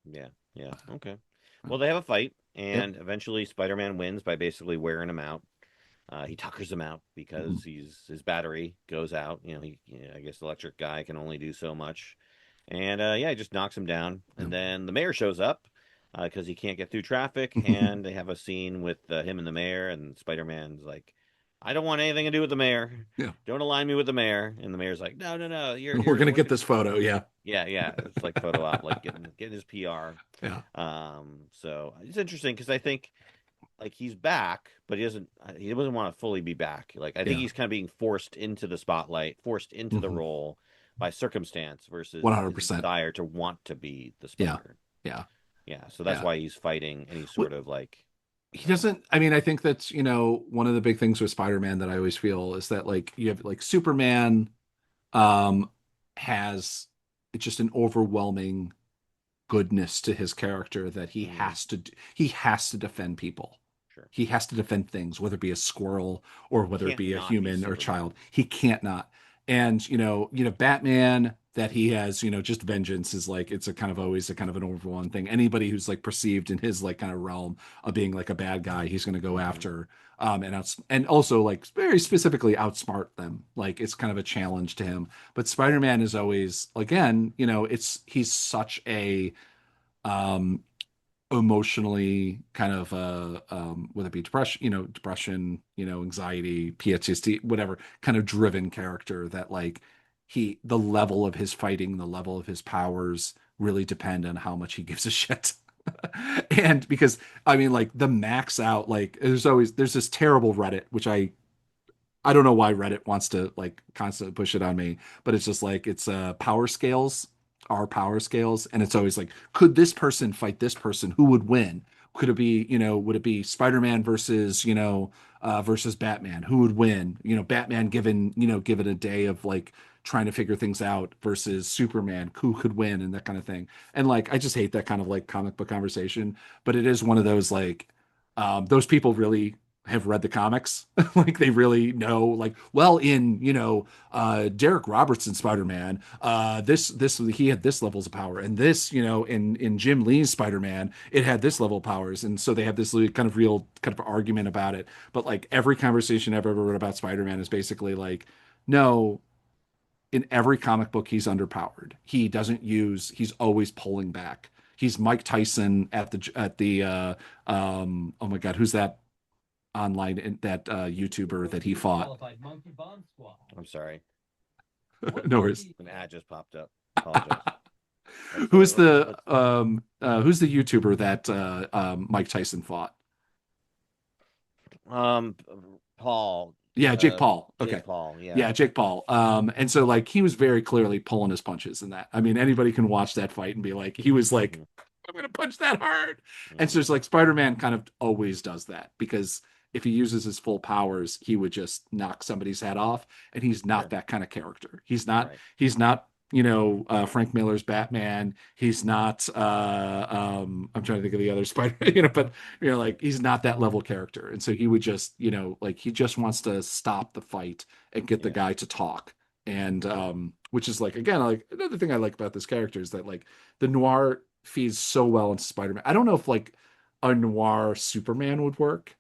S1: Yeah, yeah, okay.
S2: Uh,
S1: Well, they have a fight,
S2: yep.
S1: and eventually Spider-Man wins by basically wearing him out. He tuckers him out
S2: Mhm.
S1: because his battery goes out. I guess the electric guy can only do so much, and yeah, he just knocks him down.
S2: Yep.
S1: And then the mayor shows up because he can't get through traffic, and they have a scene with him and the mayor. And Spider Man's like, "I don't want anything to do with the mayor.
S2: Yeah.
S1: Don't align me with the mayor." And the mayor's like, "No, no, no.
S2: We're
S1: You're
S2: gonna get
S1: working
S2: this
S1: for the."
S2: photo. Yeah.
S1: Yeah, yeah. It's like photo op, like getting his PR.
S2: Yeah.
S1: So it's interesting because I think like he's back, but he doesn't want to fully be back. Like I think
S2: Yeah.
S1: he's kind of being forced into the spotlight, forced into the
S2: hmm
S1: role by circumstance versus his
S2: 100%.
S1: desire to want to be the
S2: Yeah.
S1: Spider.
S2: Yeah.
S1: Yeah, so that's
S2: Yeah.
S1: why he's fighting any sort of like
S2: He doesn't I mean I think that's one of the big things with Spider-Man that I always feel is that like you have like Superman um has it's just an overwhelming goodness to his character that
S1: mm,
S2: he has to defend people.
S1: sure.
S2: He has to defend things, whether it be a squirrel or
S1: He
S2: whether it
S1: can't
S2: be a
S1: not be
S2: human or a child.
S1: Superman.
S2: He can't not. And Batman that he has, just vengeance is like it's a kind of always a kind of an overwhelming thing. Anybody who's like perceived in his like kind of realm of being like a bad guy, he's going to go
S1: Hmm.
S2: after and also like very specifically outsmart them. Like it's kind of a challenge to him. But Spider-Man is always again, he's such a um emotionally kind of whether it be depression, anxiety, PTSD, whatever, kind of driven character that like the level of his fighting, the level of his powers really depend on how much he gives a shit. And because I mean like the max out like there's this terrible Reddit which I don't know why Reddit wants to like constantly push it on me, but it's just like it's power scales, our power scales, and it's always like, could this person fight this person? Who would win? Could it be, would it be Spider-Man versus, versus Batman? Who would win? Batman given a day of like trying to figure things out versus Superman, who could win and that kind of thing. And like I just hate that kind of like comic book conversation, but it is one of those like those people really have read the comics. Like they really know like well in Derek Robertson Spider-Man this he had this levels of power and this in Jim Lee's Spider-Man it had this level of powers and so they have this kind of real kind of argument about it, but like every conversation I've ever read about Spider-Man is basically like no, in every comic book he's underpowered, he's always pulling back. He's Mike Tyson oh my god, who's that online that YouTuber that he fought.
S1: I'm sorry.
S2: No worries.
S1: An ad just popped up. Apologize.
S2: Who's the YouTuber that Mike Tyson fought?
S1: Um, Paul,
S2: Yeah, Jake Paul.
S1: Jake
S2: Okay.
S1: Paul. Yeah.
S2: Yeah, Jake Paul. And so like he was very clearly pulling his punches in that. I mean, anybody can watch that fight and be like, he was like,
S1: Hmm.
S2: I'm gonna punch that hard. And so
S1: Hmm.
S2: it's like Spider-Man kind of always does that because if he uses his full powers, he would just knock somebody's head off. And he's not
S1: Sure.
S2: that kind of character. He's not,
S1: Right.
S2: he's not Frank Miller's Batman. He's not I'm trying to think of the other Spider, but like he's not that level character. And so he would just, like he just wants to stop the fight and get the
S1: Yeah.
S2: guy to talk. And which is like again, like another thing I like about this character is that like the noir feeds so well into Spider-Man. I don't know if like a noir Superman would work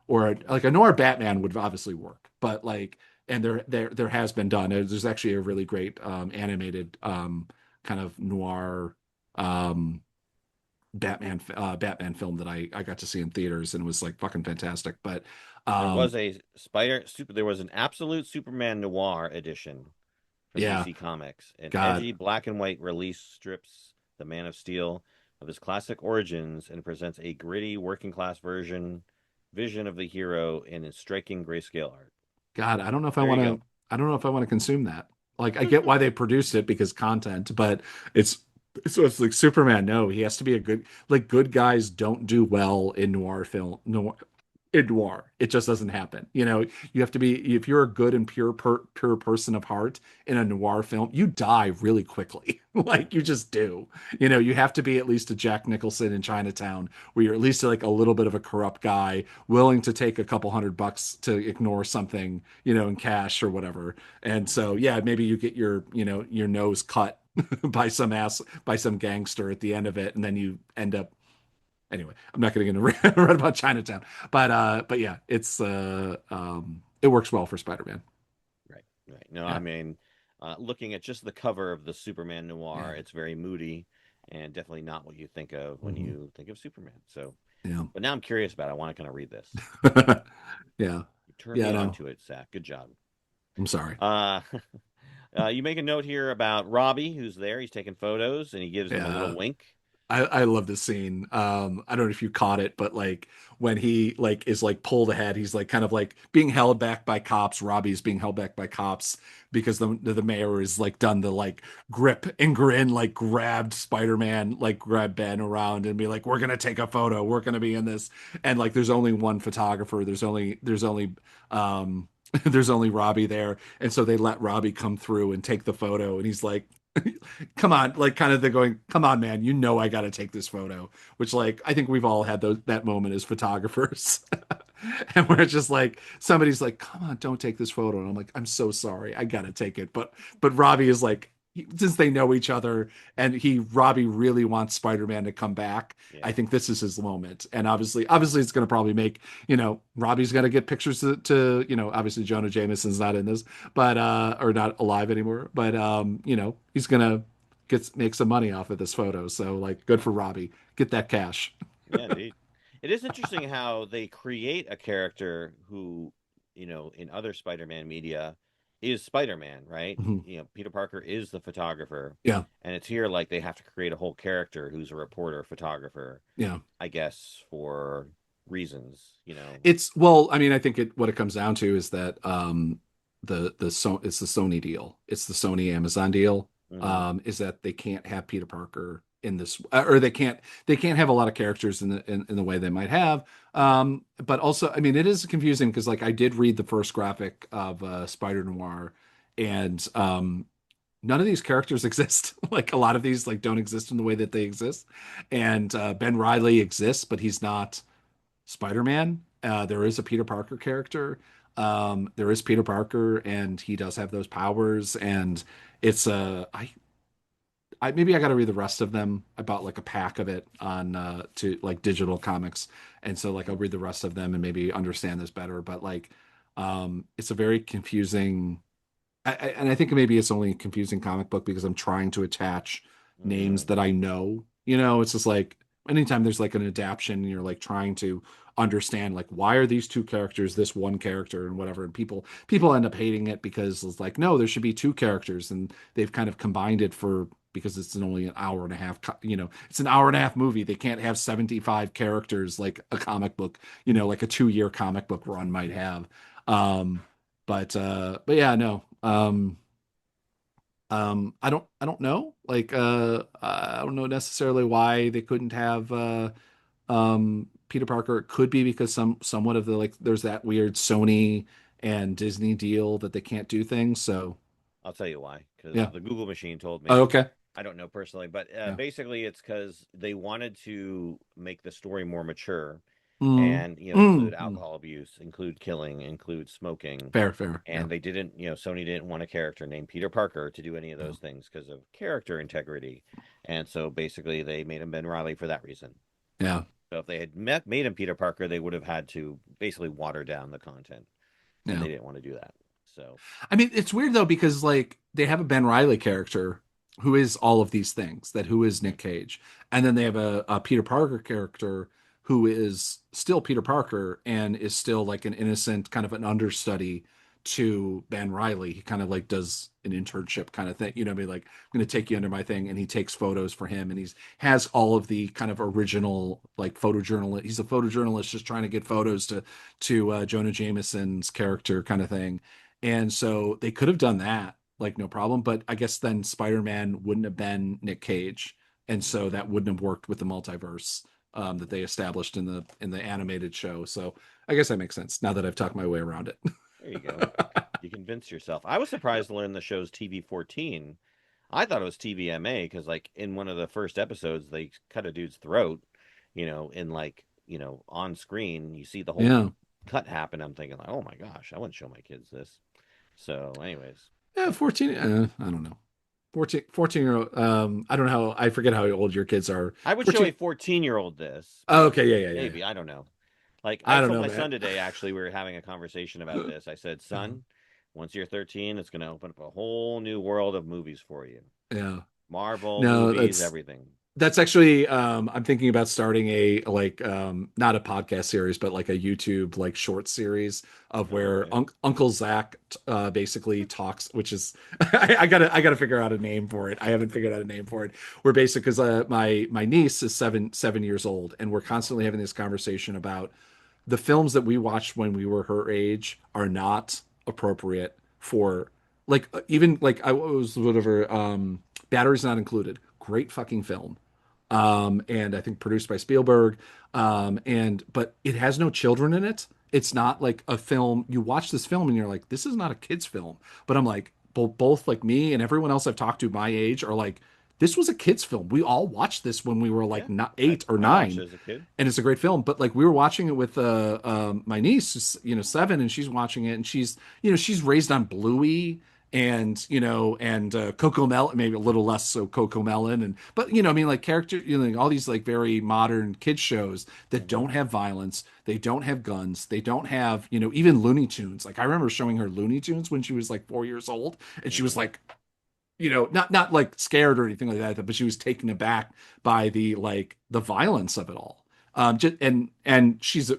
S2: or like a noir Batman would obviously work, but like and there has been done. There's actually a really great animated kind of noir um, Batman film that I got to see in theaters and it was like fucking fantastic. But
S1: There
S2: um,
S1: was a there was an absolute Superman Noir edition from
S2: yeah,
S1: DC Comics. An
S2: God,
S1: edgy black and white release strips the Man of Steel of his classic origins and presents a gritty working class vision of the hero in a striking grayscale art.
S2: God, I don't know if I
S1: There
S2: want
S1: you go.
S2: to. I don't know if I want to consume that. Like, I get why they produced it because content, but it's so it's like Superman. No, he has to be a good. Like, good guys don't do well in noir film. Noir. It just doesn't happen. You have to be if you're a good and pure person of heart in a noir film, you die really quickly. Like you just do. You have to be at least a Jack Nicholson in Chinatown, where you're at least like a little bit of a corrupt guy, willing to take a couple $100 to ignore something, in cash or whatever. And so, yeah, maybe you get your nose cut by some gangster at the end of it, and then you end up anyway, I'm not going to get into read about Chinatown, but yeah, it works well for Spider-Man.
S1: Right, right. No, I
S2: Yeah,
S1: mean, looking at just the cover of the Superman
S2: yeah,
S1: Noir, it's very moody and definitely not what you think of when
S2: hmm
S1: you think of Superman. So,
S2: yeah,
S1: but now I'm curious about it. I want to kind of read this.
S2: yeah,
S1: You turned
S2: yeah.
S1: me on
S2: No,
S1: to it, Zach. Good job.
S2: I'm sorry.
S1: Uh, you make a note here about Robbie, who's there. He's taking photos and he gives them a little
S2: Yeah,
S1: wink.
S2: I love this scene. I don't know if you caught it, but like when he like is like pulled ahead, he's like kind of like being held back by cops. Robbie's being held back by cops because the mayor is like done the like grip and grin, like grabbed Spider-Man, like grabbed Ben around and be like, "We're gonna take a photo. We're gonna be in this." And like, there's only one photographer. There's only there's only Robbie there, and so they let Robbie come through and take the photo, and he's like come on, like kind of they're going, come on, man, I got to take this photo, which like I think we've all had that moment as photographers. And where it's just like somebody's like, come on, don't take this photo. And I'm like, I'm so sorry, I gotta take it. But Robbie is like, since they know each other and Robbie really wants Spider-Man to come back, I
S1: Yeah.
S2: think this is his moment. And obviously it's gonna probably make, Robbie's gonna get pictures to obviously Jonah Jameson's not in this, but or not alive anymore. But he's gonna make some money off of this photo. So like good for Robbie. Get that cash.
S1: Yeah, indeed. It is interesting how they create a character who, in other Spider-Man media is Spider-Man, right?
S2: Mhm.
S1: Peter Parker is the photographer,
S2: Yeah.
S1: and it's here like they have to create a whole character who's a reporter, photographer,
S2: Yeah.
S1: I guess, for reasons.
S2: It's well, I mean, I think what it comes down to is that it's the Sony deal. It's the Sony Amazon deal.
S1: Hmm.
S2: Is that they can't have Peter Parker in this or they can't have a lot of characters in the way they might have. But also, I mean, it is confusing because like I did read the first graphic of Spider Noir and none of these characters exist. Like a lot of these like don't exist in the way that they exist. And Ben Riley exists, but he's not Spider-Man. There is a Peter Parker character. There is Peter Parker, and he does have those powers. And it's I maybe I got to read the rest of them. I bought like a pack of it on to like digital comics, and so like I'll read the rest of them and maybe understand this better. But like, it's a very confusing. And I think maybe it's only a confusing comic book because I'm trying to attach names
S1: Mm,
S2: that I know. It's just like anytime there's like an adaptation, you're like trying to understand like why are these two characters this one character and whatever. And people end up hating it because it's like no, there should be two characters, and they've kind of combined it for because it's only an hour and a half. It's an hour and a half movie. They can't have 75 characters like a comic book. Like a 2-year comic book run might have. Um, but yeah, no. I don't know. Like I don't know necessarily why they couldn't have Peter Parker. It could be because somewhat of the like there's that weird Sony and Disney deal that they can't do things. So
S1: I'll tell you why. Because
S2: Yeah.
S1: the Google machine told
S2: Oh,
S1: me.
S2: okay.
S1: I don't know personally, but
S2: Yeah.
S1: basically it's because they wanted to make the story more mature,
S2: Mm.
S1: and include
S2: Mm. Mm.
S1: alcohol abuse, include killing, include smoking,
S2: Fair, fair. Yeah.
S1: and they didn't. Sony didn't want a character named Peter Parker to do any of
S2: Yeah.
S1: those things because of character integrity, and so basically they made him Ben Riley for that reason.
S2: Yeah.
S1: So if they had made him Peter Parker, they would have had to basically water down the content, and
S2: Yeah.
S1: they didn't want to do that. So
S2: I mean, it's weird though because like they have a Ben Riley character who is all of these things, that who is
S1: mhm.
S2: Nick Cage, and then they have a Peter Parker character who is still Peter Parker and is still like an innocent kind of an understudy to Ben Riley. He kind of like does an internship kind of thing, you know, be like, I'm going to take you under my thing, and he takes photos for him, and he's has all of the kind of original like photojournalist. He's a photojournalist just trying to get photos to Jonah Jameson's character kind of thing, and so they could have done that, like no problem. But I guess then Spider-Man wouldn't have been Nick Cage, and so that wouldn't have worked with the multiverse that they established in the animated show. So I guess that makes sense now that I've talked my way around it.
S1: There you go. You convinced yourself. I was surprised to learn the show's TV-14. I thought it was TVMA because, like, in one of the first episodes, they cut a dude's throat, in like, on screen. You see the whole
S2: Yeah.
S1: cut happen. I'm thinking, like, oh my gosh, I wouldn't show my kids this. So, anyways,
S2: Yeah, 14. I don't know. 14 year old. I don't know. I forget how old your kids are.
S1: I would show a
S2: 14.
S1: 14-year-old this,
S2: Oh,
S1: but
S2: okay. Yeah, yeah, yeah, yeah.
S1: maybe, I don't know. Like, I
S2: I don't
S1: told
S2: know,
S1: my
S2: man.
S1: son today, actually, we were having a conversation about this. I said, son, once you're 13, it's going to open up a whole new world of movies for you.
S2: Yeah.
S1: Marvel
S2: No,
S1: movies, everything.
S2: that's actually I'm thinking about starting a like not a podcast series but like a YouTube like short series of
S1: Oh,
S2: where
S1: okay.
S2: Uncle Zach basically talks, which is I gotta figure out a name for it. I haven't figured out a name for it. We're basically because my niece is 7 years old, and we're constantly having this conversation about the films that we watched when we were her age are not appropriate for like even like I was whatever Batteries Not Included. Great fucking film. And I think produced by Spielberg. And but it has no children in it. It's not like a film. You watch this film and you're like, this is not a kid's film. But I'm like, both like me and everyone else I've talked to my age are like, this was a kid's film. We all watched this when we were like
S1: Yeah.
S2: not
S1: I,
S2: 8 or 9,
S1: watched it as a kid.
S2: and it's a great film. But like we were watching it with my niece, who's, 7, and she's watching it, and she's raised on Bluey and Coco Melon, maybe a little less so Coco Melon, and but I mean like character, all these like very modern kids shows that
S1: Hmm.
S2: don't have violence, they don't have guns, they don't have even Looney Tunes. Like I remember showing her Looney Tunes when she was like 4 years old, and she was
S1: Hmm.
S2: like not like scared or anything like that, but she was taken aback by the violence of it all. Just, and she's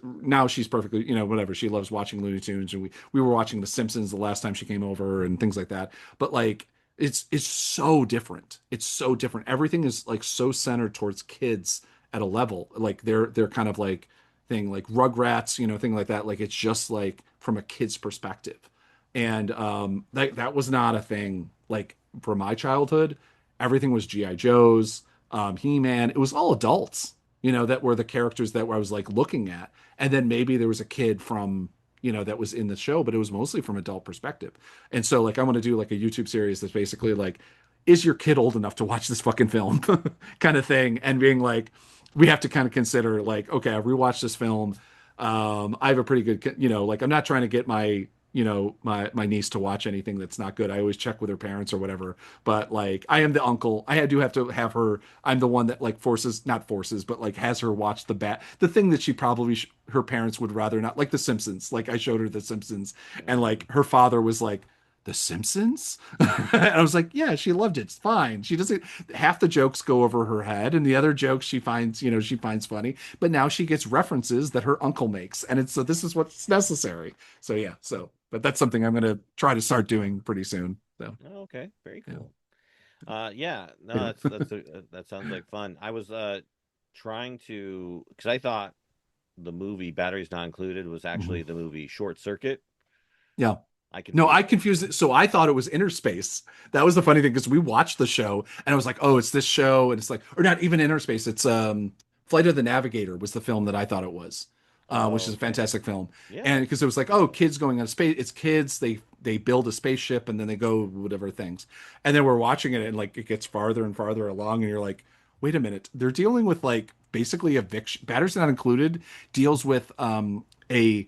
S2: perfectly, whatever. She loves watching Looney Tunes, and we were watching The Simpsons the last time she came over and things like that. But like it's so different. It's so different. Everything is like so centered towards kids at a level. Like they're kind of like thing like Rugrats, thing like that. Like it's just like from a kid's perspective. And that was not a thing like for my childhood. Everything was GI Joes, He Man. It was all adults, that were the characters that I was like looking at. And then maybe there was a kid from that was in the show, but it was mostly from adult perspective. And so like I want to do like a YouTube series that's basically like, is your kid old enough to watch this fucking film, kind of thing, and being like, we have to kind of consider like, okay, I rewatched this film. I have a pretty good, like I'm not trying to get my niece to watch anything that's not good. I always check with her parents or whatever. But like I am the uncle. I do have to have her. I'm the one that like not forces, but like has her watch the thing that she probably her parents would rather not, like The Simpsons. Like I showed her The Simpsons, and
S1: Hmm.
S2: like her father was like, The Simpsons? And I was like, yeah, she loved it. It's fine. She doesn't, half the jokes go over her head, and the other jokes she finds funny. But now she gets references that her uncle makes. And so this is what's necessary. So yeah, but that's something I'm gonna try to start doing pretty soon. So
S1: Oh, okay. Very
S2: yeah.
S1: cool. Yeah. No,
S2: Yeah.
S1: that sounds like fun. I was trying to, because I thought the movie Batteries Not Included was
S2: Mhm.
S1: actually the movie Short Circuit.
S2: Yeah.
S1: I
S2: No, I
S1: confused them.
S2: confused it. So I thought it was Inner Space. That was the funny thing because we watched the show and I was like, oh, it's this show. And it's like, or not even Inner Space. It's Flight of the Navigator was the film that I thought it was, which
S1: Oh,
S2: is a
S1: okay.
S2: fantastic film.
S1: Yeah,
S2: And
S1: that's
S2: because it was like,
S1: pretty
S2: oh,
S1: good.
S2: kids going on space. It's kids. they build a spaceship and then they go whatever things. And then we're watching it and like it gets farther and farther along and you're like, wait a minute, they're dealing with like basically eviction. Batteries Not Included deals with a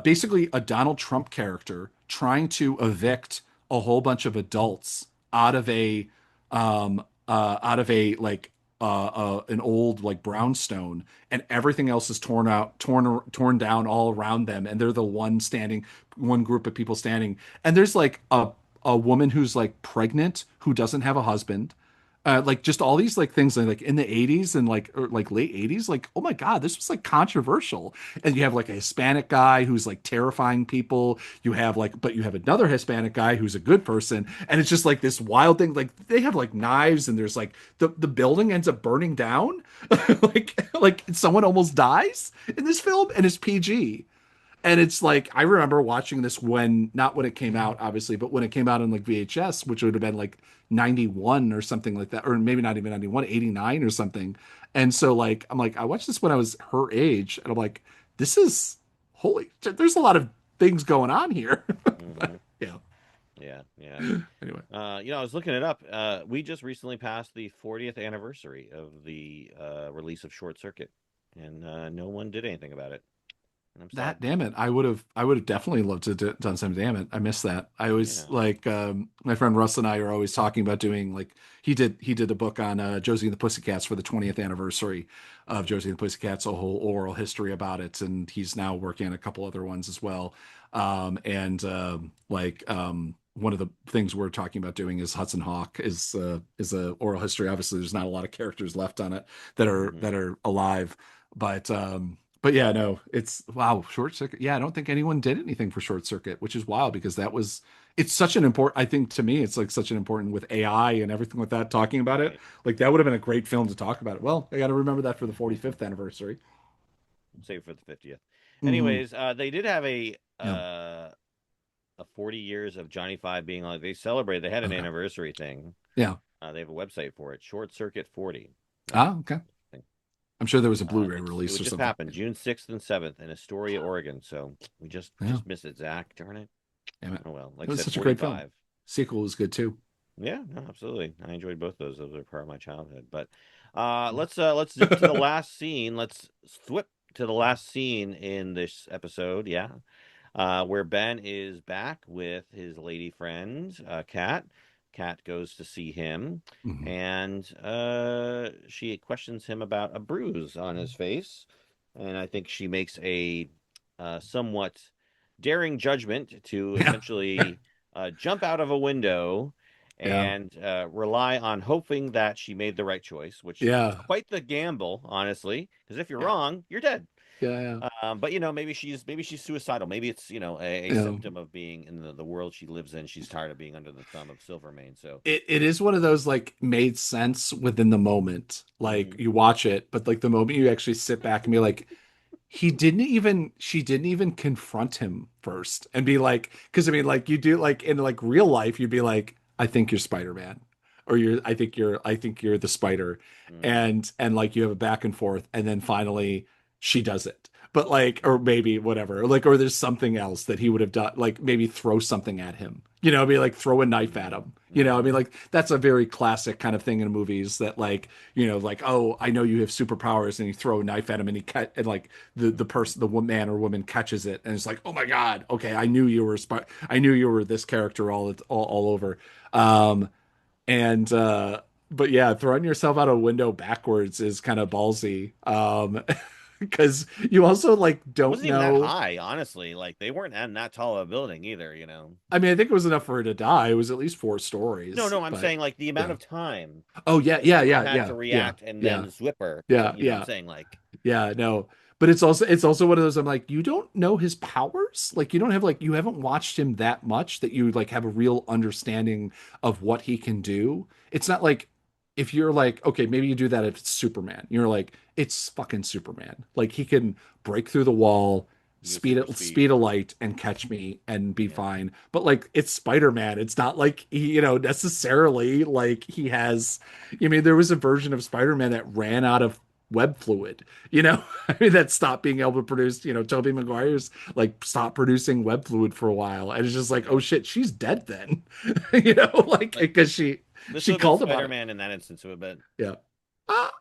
S2: basically a Donald Trump character trying to evict a whole bunch of adults out of a like an old like brownstone, and everything else is torn down all around them, and they're the one group of people standing, and there's like a woman who's like pregnant who doesn't have a husband. Like just all these like things like in the 80s and like or like late 80s, like oh my God, this was like controversial. And you have like a Hispanic guy who's like terrifying people. You have like, but you have another Hispanic guy who's a good person, and it's just like this wild thing. Like they have like knives, and there's like the building ends up burning down. Like someone almost dies in this film, and it's PG. And it's like I remember watching this when not when it came out, obviously, but when it came out on like VHS, which would have been like 91 or something like that, or maybe not even 91, 89 or something. And so like I'm like, I watched this when I was her age, and I'm like, this is holy there's a lot of things going on here.
S1: Hmm.
S2: Yeah.
S1: Yeah, yeah.
S2: Anyway.
S1: I was looking it up. We just recently passed the 40th anniversary of the release of Short Circuit, and no one did anything about it. And I'm sad.
S2: That damn it. I would have definitely loved to done some damn it. I miss that. I always
S1: Yeah.
S2: like my friend Russ and I are always talking about doing like he did a book on Josie and the Pussycats for the 20th anniversary of
S1: Hmm.
S2: Josie and the Pussycats, a whole oral history about it, and he's now working on a couple other ones as well. And one of the things we're talking about doing is Hudson Hawk is a oral history. Obviously, there's not a lot of characters left on it
S1: Hmm.
S2: that are alive, but yeah, no, it's wow, Short Circuit. Yeah, I don't think anyone did anything for Short Circuit, which is wild because it's such an important, I think to me, it's like such an important with AI and everything like that, talking about it.
S1: Right.
S2: Like that would have been a great film to talk about it. Well, I got to remember that for the 45th anniversary.
S1: Save for the 50th.
S2: Hmm.
S1: Anyways, they did have
S2: Yeah.
S1: a 40 years of Johnny Five being like they celebrated. They had an
S2: Okay.
S1: anniversary thing.
S2: Yeah.
S1: They have a website for it, Short Circuit 40. That's
S2: Ah, okay.
S1: interesting.
S2: I'm sure there was a Blu-ray
S1: It
S2: release
S1: would
S2: or
S1: just
S2: something.
S1: happen June 6th and 7th in Astoria, Oregon. So we
S2: Yeah.
S1: just missed it, Zach. Darn it.
S2: Damn it.
S1: Oh well.
S2: It
S1: Like I
S2: was
S1: said,
S2: such a great film.
S1: 45.
S2: Sequel was good too.
S1: Yeah, no, absolutely. I enjoyed both those. Those are part of my childhood. But let's zip to the last scene. Let's flip to the last scene in this episode. Yeah. Where Ben is back with his lady friend, Kat. Kat goes to see him,
S2: Hmm.
S1: and she questions him about a bruise on his face. And I think she makes a somewhat daring judgment to
S2: Yeah.
S1: essentially jump out of a window
S2: Yeah.
S1: and rely on hoping that she made the right choice, which is
S2: Yeah.
S1: quite the gamble, honestly, because if you're
S2: Yeah.
S1: wrong, you're dead.
S2: Yeah. Yeah.
S1: But maybe she's suicidal. Maybe it's a
S2: Yeah.
S1: symptom of being in the world she lives in. She's tired of being under the thumb of Silvermane. So,
S2: It is one of those like made sense within the moment. Like
S1: mhm.
S2: you watch it, but like the moment you actually sit back and be like, she didn't even confront him first and be like, because I mean, like you do like in like real life, you'd be like, I think you're Spider-Man, or I think you're the spider,
S1: Mhm.
S2: and like you have a back and forth, and then finally she does it. But like, or maybe whatever, like, or there's something else that he would have done, like maybe throw something at him, be like throw a knife at
S1: Mhm.
S2: him. I mean,
S1: Mhm.
S2: like that's a very classic kind of thing in movies that like, like, oh, I know you have superpowers, and you throw a knife at him, and he cut, and like the
S1: Mhm.
S2: person, man or woman catches it, and it's like, oh my God, okay, I knew you were this character all over. Um, and but yeah, throwing yourself out a window backwards is kind of ballsy. Because you also like
S1: It
S2: don't
S1: wasn't even that
S2: know.
S1: high, honestly. Like they weren't in that tall of a building either.
S2: I mean, I think it was enough for her to die. It was at least four
S1: No,
S2: stories,
S1: no, I'm
S2: but
S1: saying like the amount
S2: yeah.
S1: of time
S2: Oh yeah,
S1: that
S2: yeah,
S1: she would have
S2: yeah,
S1: had
S2: yeah,
S1: to
S2: yeah,
S1: react and
S2: yeah,
S1: then whip her.
S2: yeah,
S1: I'm
S2: yeah.
S1: saying like,
S2: Yeah, no. But it's also one of those I'm like, you don't know his powers? Like you don't have like you haven't watched him that much that you like have a real understanding of what he can do. It's not like if you're like, okay, maybe you do that if it's Superman. You're like, it's fucking Superman. Like he can break through the wall,
S1: use super
S2: speed
S1: speed.
S2: of light and catch me and be
S1: Yeah.
S2: fine. But like it's Spider-Man. It's not like he, necessarily like he has I mean, there was a version of Spider-Man that ran out of web fluid, you know. I mean, that stopped being able to produce, Tobey Maguire's like stopped producing web fluid for a while, and it's just like, oh
S1: Yeah.
S2: shit, she's dead then, like
S1: Like
S2: because
S1: this would
S2: she
S1: have been
S2: called him on it.
S1: Spider-Man in that instance. It would have been,
S2: Yeah. Ah,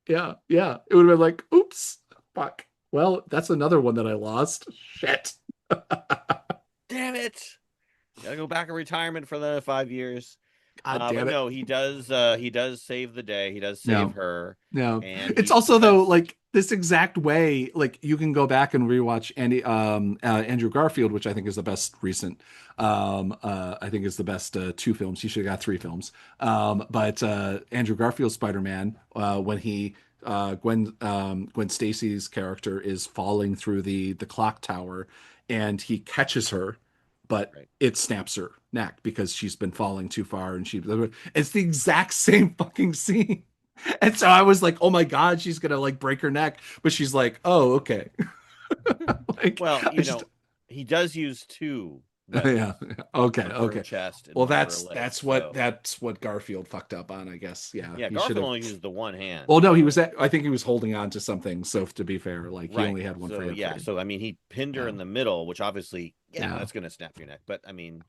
S2: yeah, yeah. It would have been like, oops, fuck. Well, that's another one that I lost. Shit.
S1: damn it. Gotta go back in retirement for the 5 years.
S2: God
S1: But
S2: damn it.
S1: no, he does save the day. He does save
S2: No.
S1: her,
S2: No.
S1: and
S2: It's
S1: he
S2: also though
S1: prevents.
S2: like this exact way, like you can go back and rewatch Andrew Garfield, which I think is the best recent I think is the best two films. He should have got three films. But Andrew Garfield's Spider-Man, when he Gwen Stacy's character is falling through the clock tower and he catches her, but
S1: Right.
S2: it snaps her neck because she's been falling too far and it's the exact same fucking scene. And so I was like, oh my God, she's gonna like break her neck. But she's like, oh, okay. Like
S1: Well,
S2: I just
S1: he does use two
S2: yeah.
S1: webs,
S2: Okay,
S1: one for her
S2: okay.
S1: chest and
S2: Well
S1: one for her
S2: that's
S1: leg. So
S2: that's what Garfield fucked up on, I guess. Yeah.
S1: yeah,
S2: He should
S1: Garfield
S2: have.
S1: only used the one hand.
S2: Well, no, he was
S1: So
S2: I think he was holding on to something. So to be fair, like he
S1: right.
S2: only had one
S1: So
S2: free
S1: yeah.
S2: frame.
S1: So I mean, he pinned her
S2: Yeah.
S1: in the middle, which obviously, yeah,
S2: Yeah.
S1: that's gonna snap your neck. But I mean,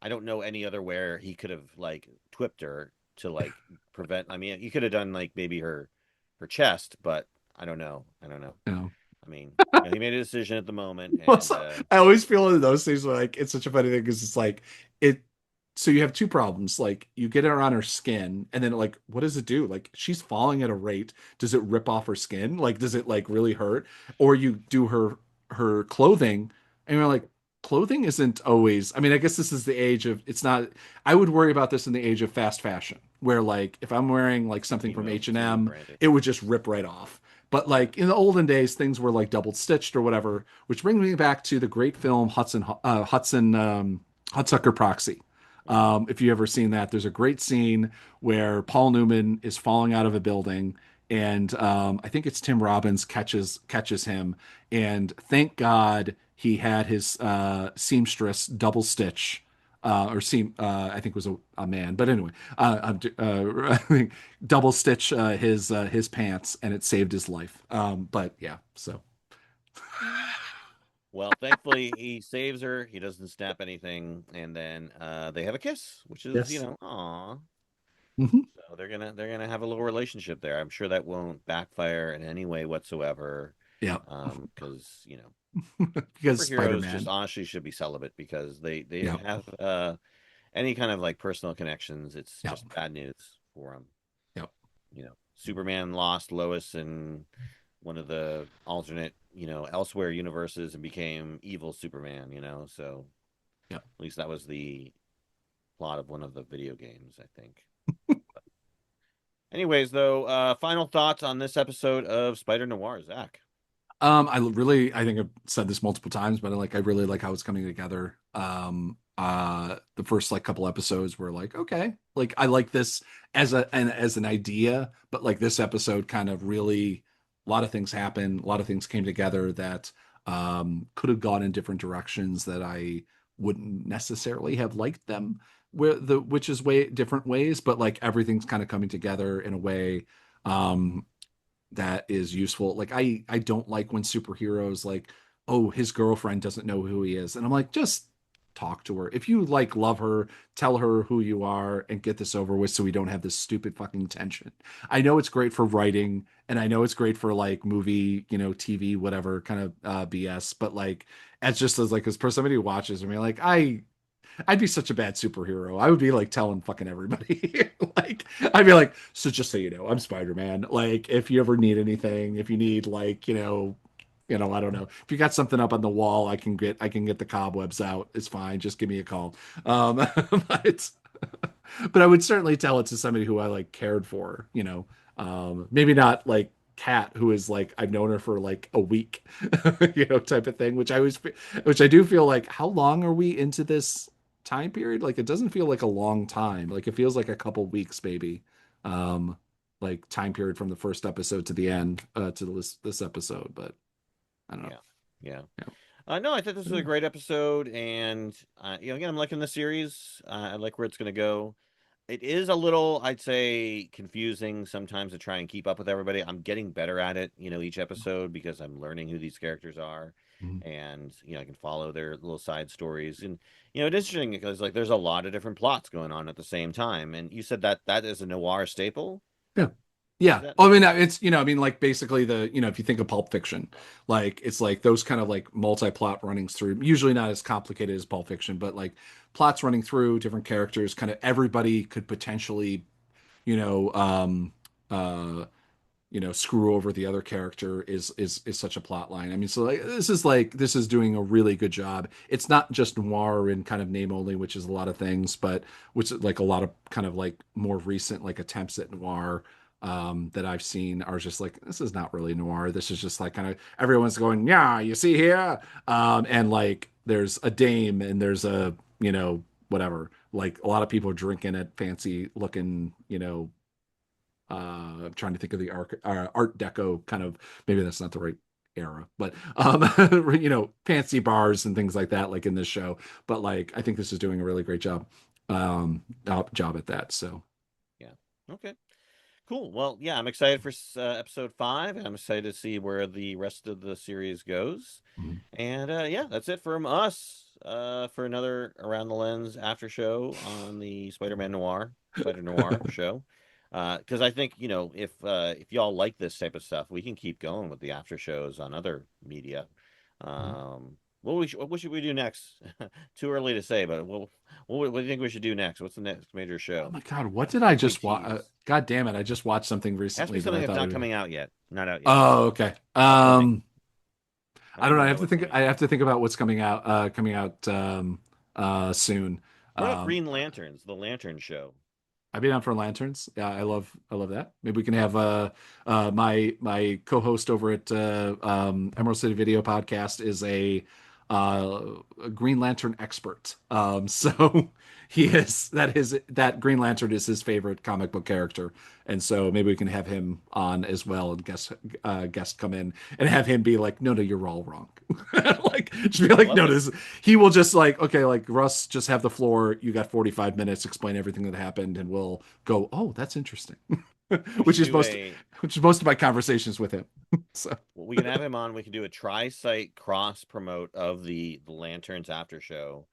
S1: I don't know any other where he could have like twipped her to like prevent. I mean, he could have done like maybe her chest, but I don't know. I don't know.
S2: Yeah.
S1: I mean, he made a decision at the moment,
S2: Well,
S1: and
S2: so, I always feel in those things where like it's such a funny thing because it's like it. So you have two problems. Like you get her on her skin, and then like what does it do? Like she's falling at a rate. Does it rip off her skin? Like does it like really hurt? Or you do her clothing, and you're like clothing isn't always. I mean, I guess this is the age of it's not. I would worry about this in the age of fast fashion, where like if I'm wearing like something from
S1: team
S2: H&M,
S1: branding.
S2: it would just rip right off. But
S1: Yeah.
S2: like in the olden days, things were like double stitched or whatever, which brings me back to the great film Hudsucker Proxy.
S1: Hmm.
S2: If you ever seen that, there's a great scene where Paul Newman is falling out of a building, and I think it's Tim Robbins catches him, and thank God he had his seamstress double stitch. Or seam, I think it was a man, but anyway, I think double stitch his pants, and it saved his life. But yeah, so
S1: Well, thankfully he saves her. He doesn't snap anything, and then they have a kiss, which is
S2: yes.
S1: aw.
S2: Hmm.
S1: So they're gonna have a little relationship there. I'm sure that won't backfire in any way whatsoever,
S2: Yeah.
S1: because
S2: Because
S1: superheroes just
S2: Spider-Man.
S1: honestly should be celibate because they
S2: Yeah.
S1: have any kind of like personal connections. It's
S2: Yeah.
S1: just bad news for them.
S2: Yeah.
S1: Superman lost Lois in one of the alternate, elsewhere universes and became evil Superman, so
S2: Yeah.
S1: at least that was the plot of one of the video games, I think. Anyways, though, final thoughts on this episode of Spider Noir, Zach.
S2: I think I've said this multiple times, but I really like how it's coming together. The first like couple episodes were like, okay, like I like this as an idea, but like this episode kind of really, a lot of things happened, a lot of things came together that could have gone in different directions that I wouldn't necessarily have liked them, which is way different ways, but like everything's kind of coming together in a way. Um, that is useful. Like I don't like when superheroes like, oh, his girlfriend doesn't know who he is. And I'm like, just talk to her. If you like love her, tell her who you are and get this over with so we don't have this stupid fucking tension. I know it's great for writing and I know it's great for like movie, TV, whatever kind of BS, but like as just as like as for somebody who watches me, like I'd be such a bad superhero. I would be like telling fucking everybody. Like I'd be like, so just so you know, I'm Spider-Man. Like if you ever need anything, if you need like, I don't know. If you got something up on the wall, I can get the cobwebs out. It's fine. Just give me a call. But but I would certainly tell it to somebody who I like cared for. Maybe not like Kat, who is like I've known her for like a week, type of thing. Which I do feel like, how long are we into this time period? Like it doesn't feel like a long time. Like it feels like a couple weeks, maybe. Um, like time period from the first episode to the end to this episode, but I don't know.
S1: Yeah, yeah.
S2: Yeah.
S1: No, I think this was a
S2: Yeah.
S1: great episode, and again, I'm liking the series. I like where it's going to go. It is a little, I'd say, confusing sometimes to try and keep up with everybody. I'm getting better at it, each episode because I'm learning who these characters are,
S2: Mhm.
S1: and I can follow their little side stories. And it's interesting because like there's a lot of different plots going on at the same time. And you said that that is a noir staple.
S2: Yeah.
S1: Is
S2: Yeah.
S1: that?
S2: I mean, it's, I mean, like basically if you think of Pulp Fiction, like it's like those kind of like multi-plot runnings through, usually not as complicated as Pulp Fiction, but like plots running through different characters, kind of everybody could potentially, you know, um, uh, screw over the other character is such a plot line. I mean, so this is doing a really good job. It's not just noir in kind of name only, which is a lot of things, but which is like a lot of kind of like more recent like attempts at noir that I've seen are just like this is not really noir. This is just like kind of everyone's going, yeah, you see here, and like there's a dame and there's a whatever. Like a lot of people are drinking at fancy looking I'm trying to think of the art deco kind of, maybe that's not the right era, but fancy bars and things like that, like in this show. But like, I think this is doing a really great job at that. So,
S1: Yeah. Okay. Cool. Well, yeah, I'm excited for episode 5, and I'm excited to see where the rest of the series goes.
S2: mhm.
S1: And yeah, that's it from us for another Around the Lens after show on the Spider-Man Noir, Spider Noir show. Because I think if y'all like this type of stuff, we can keep going with the after shows on other media. What should we do next? Too early to say, but what do you think we should do next? What's the next major
S2: Oh
S1: show?
S2: my God, what did I
S1: What can we
S2: just watch?
S1: tease?
S2: God damn it, I just watched something
S1: It has to be
S2: recently that
S1: something
S2: I
S1: that's
S2: thought
S1: not
S2: would.
S1: coming out yet. Not out yet.
S2: Oh, okay.
S1: Upcoming. I
S2: I
S1: don't
S2: don't know.
S1: even know what's coming
S2: I
S1: out.
S2: have to think about what's coming out soon.
S1: What about
S2: Um,
S1: Green Lanterns, the Lantern Show?
S2: I'd be down for lanterns. Yeah, I love that. Maybe we can have my co-host over at Emerald City Video Podcast is a Green Lantern expert. So that Green Lantern is his favorite comic book character, and so maybe we can have him on as well and guest come in and have him be like, no, you're all wrong. Like just be
S1: I
S2: like,
S1: love
S2: no,
S1: it.
S2: this he will just like, okay, like Russ, just have the floor. You got 45 minutes, explain everything that happened, and we'll go, oh, that's interesting.
S1: We
S2: which
S1: should
S2: is
S1: do
S2: most
S1: a.
S2: which is most of my conversations with him. So
S1: Well, we can have him on. We can do a tri-site cross promote of the Lanterns after show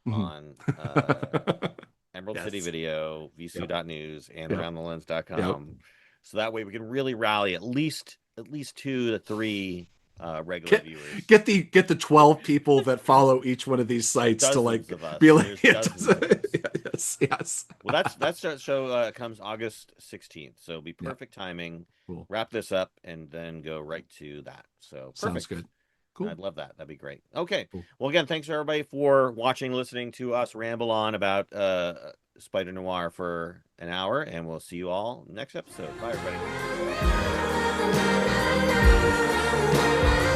S2: mhm.
S1: on Emerald City
S2: Yes.
S1: Video,
S2: Yep.
S1: vcu.news, and
S2: Yep. Yep.
S1: aroundthelens.com. So that way we can really rally at least 2 to 3 regular
S2: Get
S1: viewers.
S2: get the 12 people that follow each one of these sites to
S1: Dozens
S2: like
S1: of us.
S2: be like
S1: There's dozens of us.
S2: yes, yes.
S1: Well, that show comes August 16th, so it'll be
S2: Yeah,
S1: perfect timing.
S2: cool.
S1: Wrap this up and then go right to that. So
S2: Sounds
S1: perfect.
S2: good. Cool.
S1: I'd love that. That'd be great. Okay.
S2: Cool.
S1: Well, again, thanks everybody for watching, listening to us ramble on about Spider Noir for an hour, and we'll see you all next episode. Bye, everybody.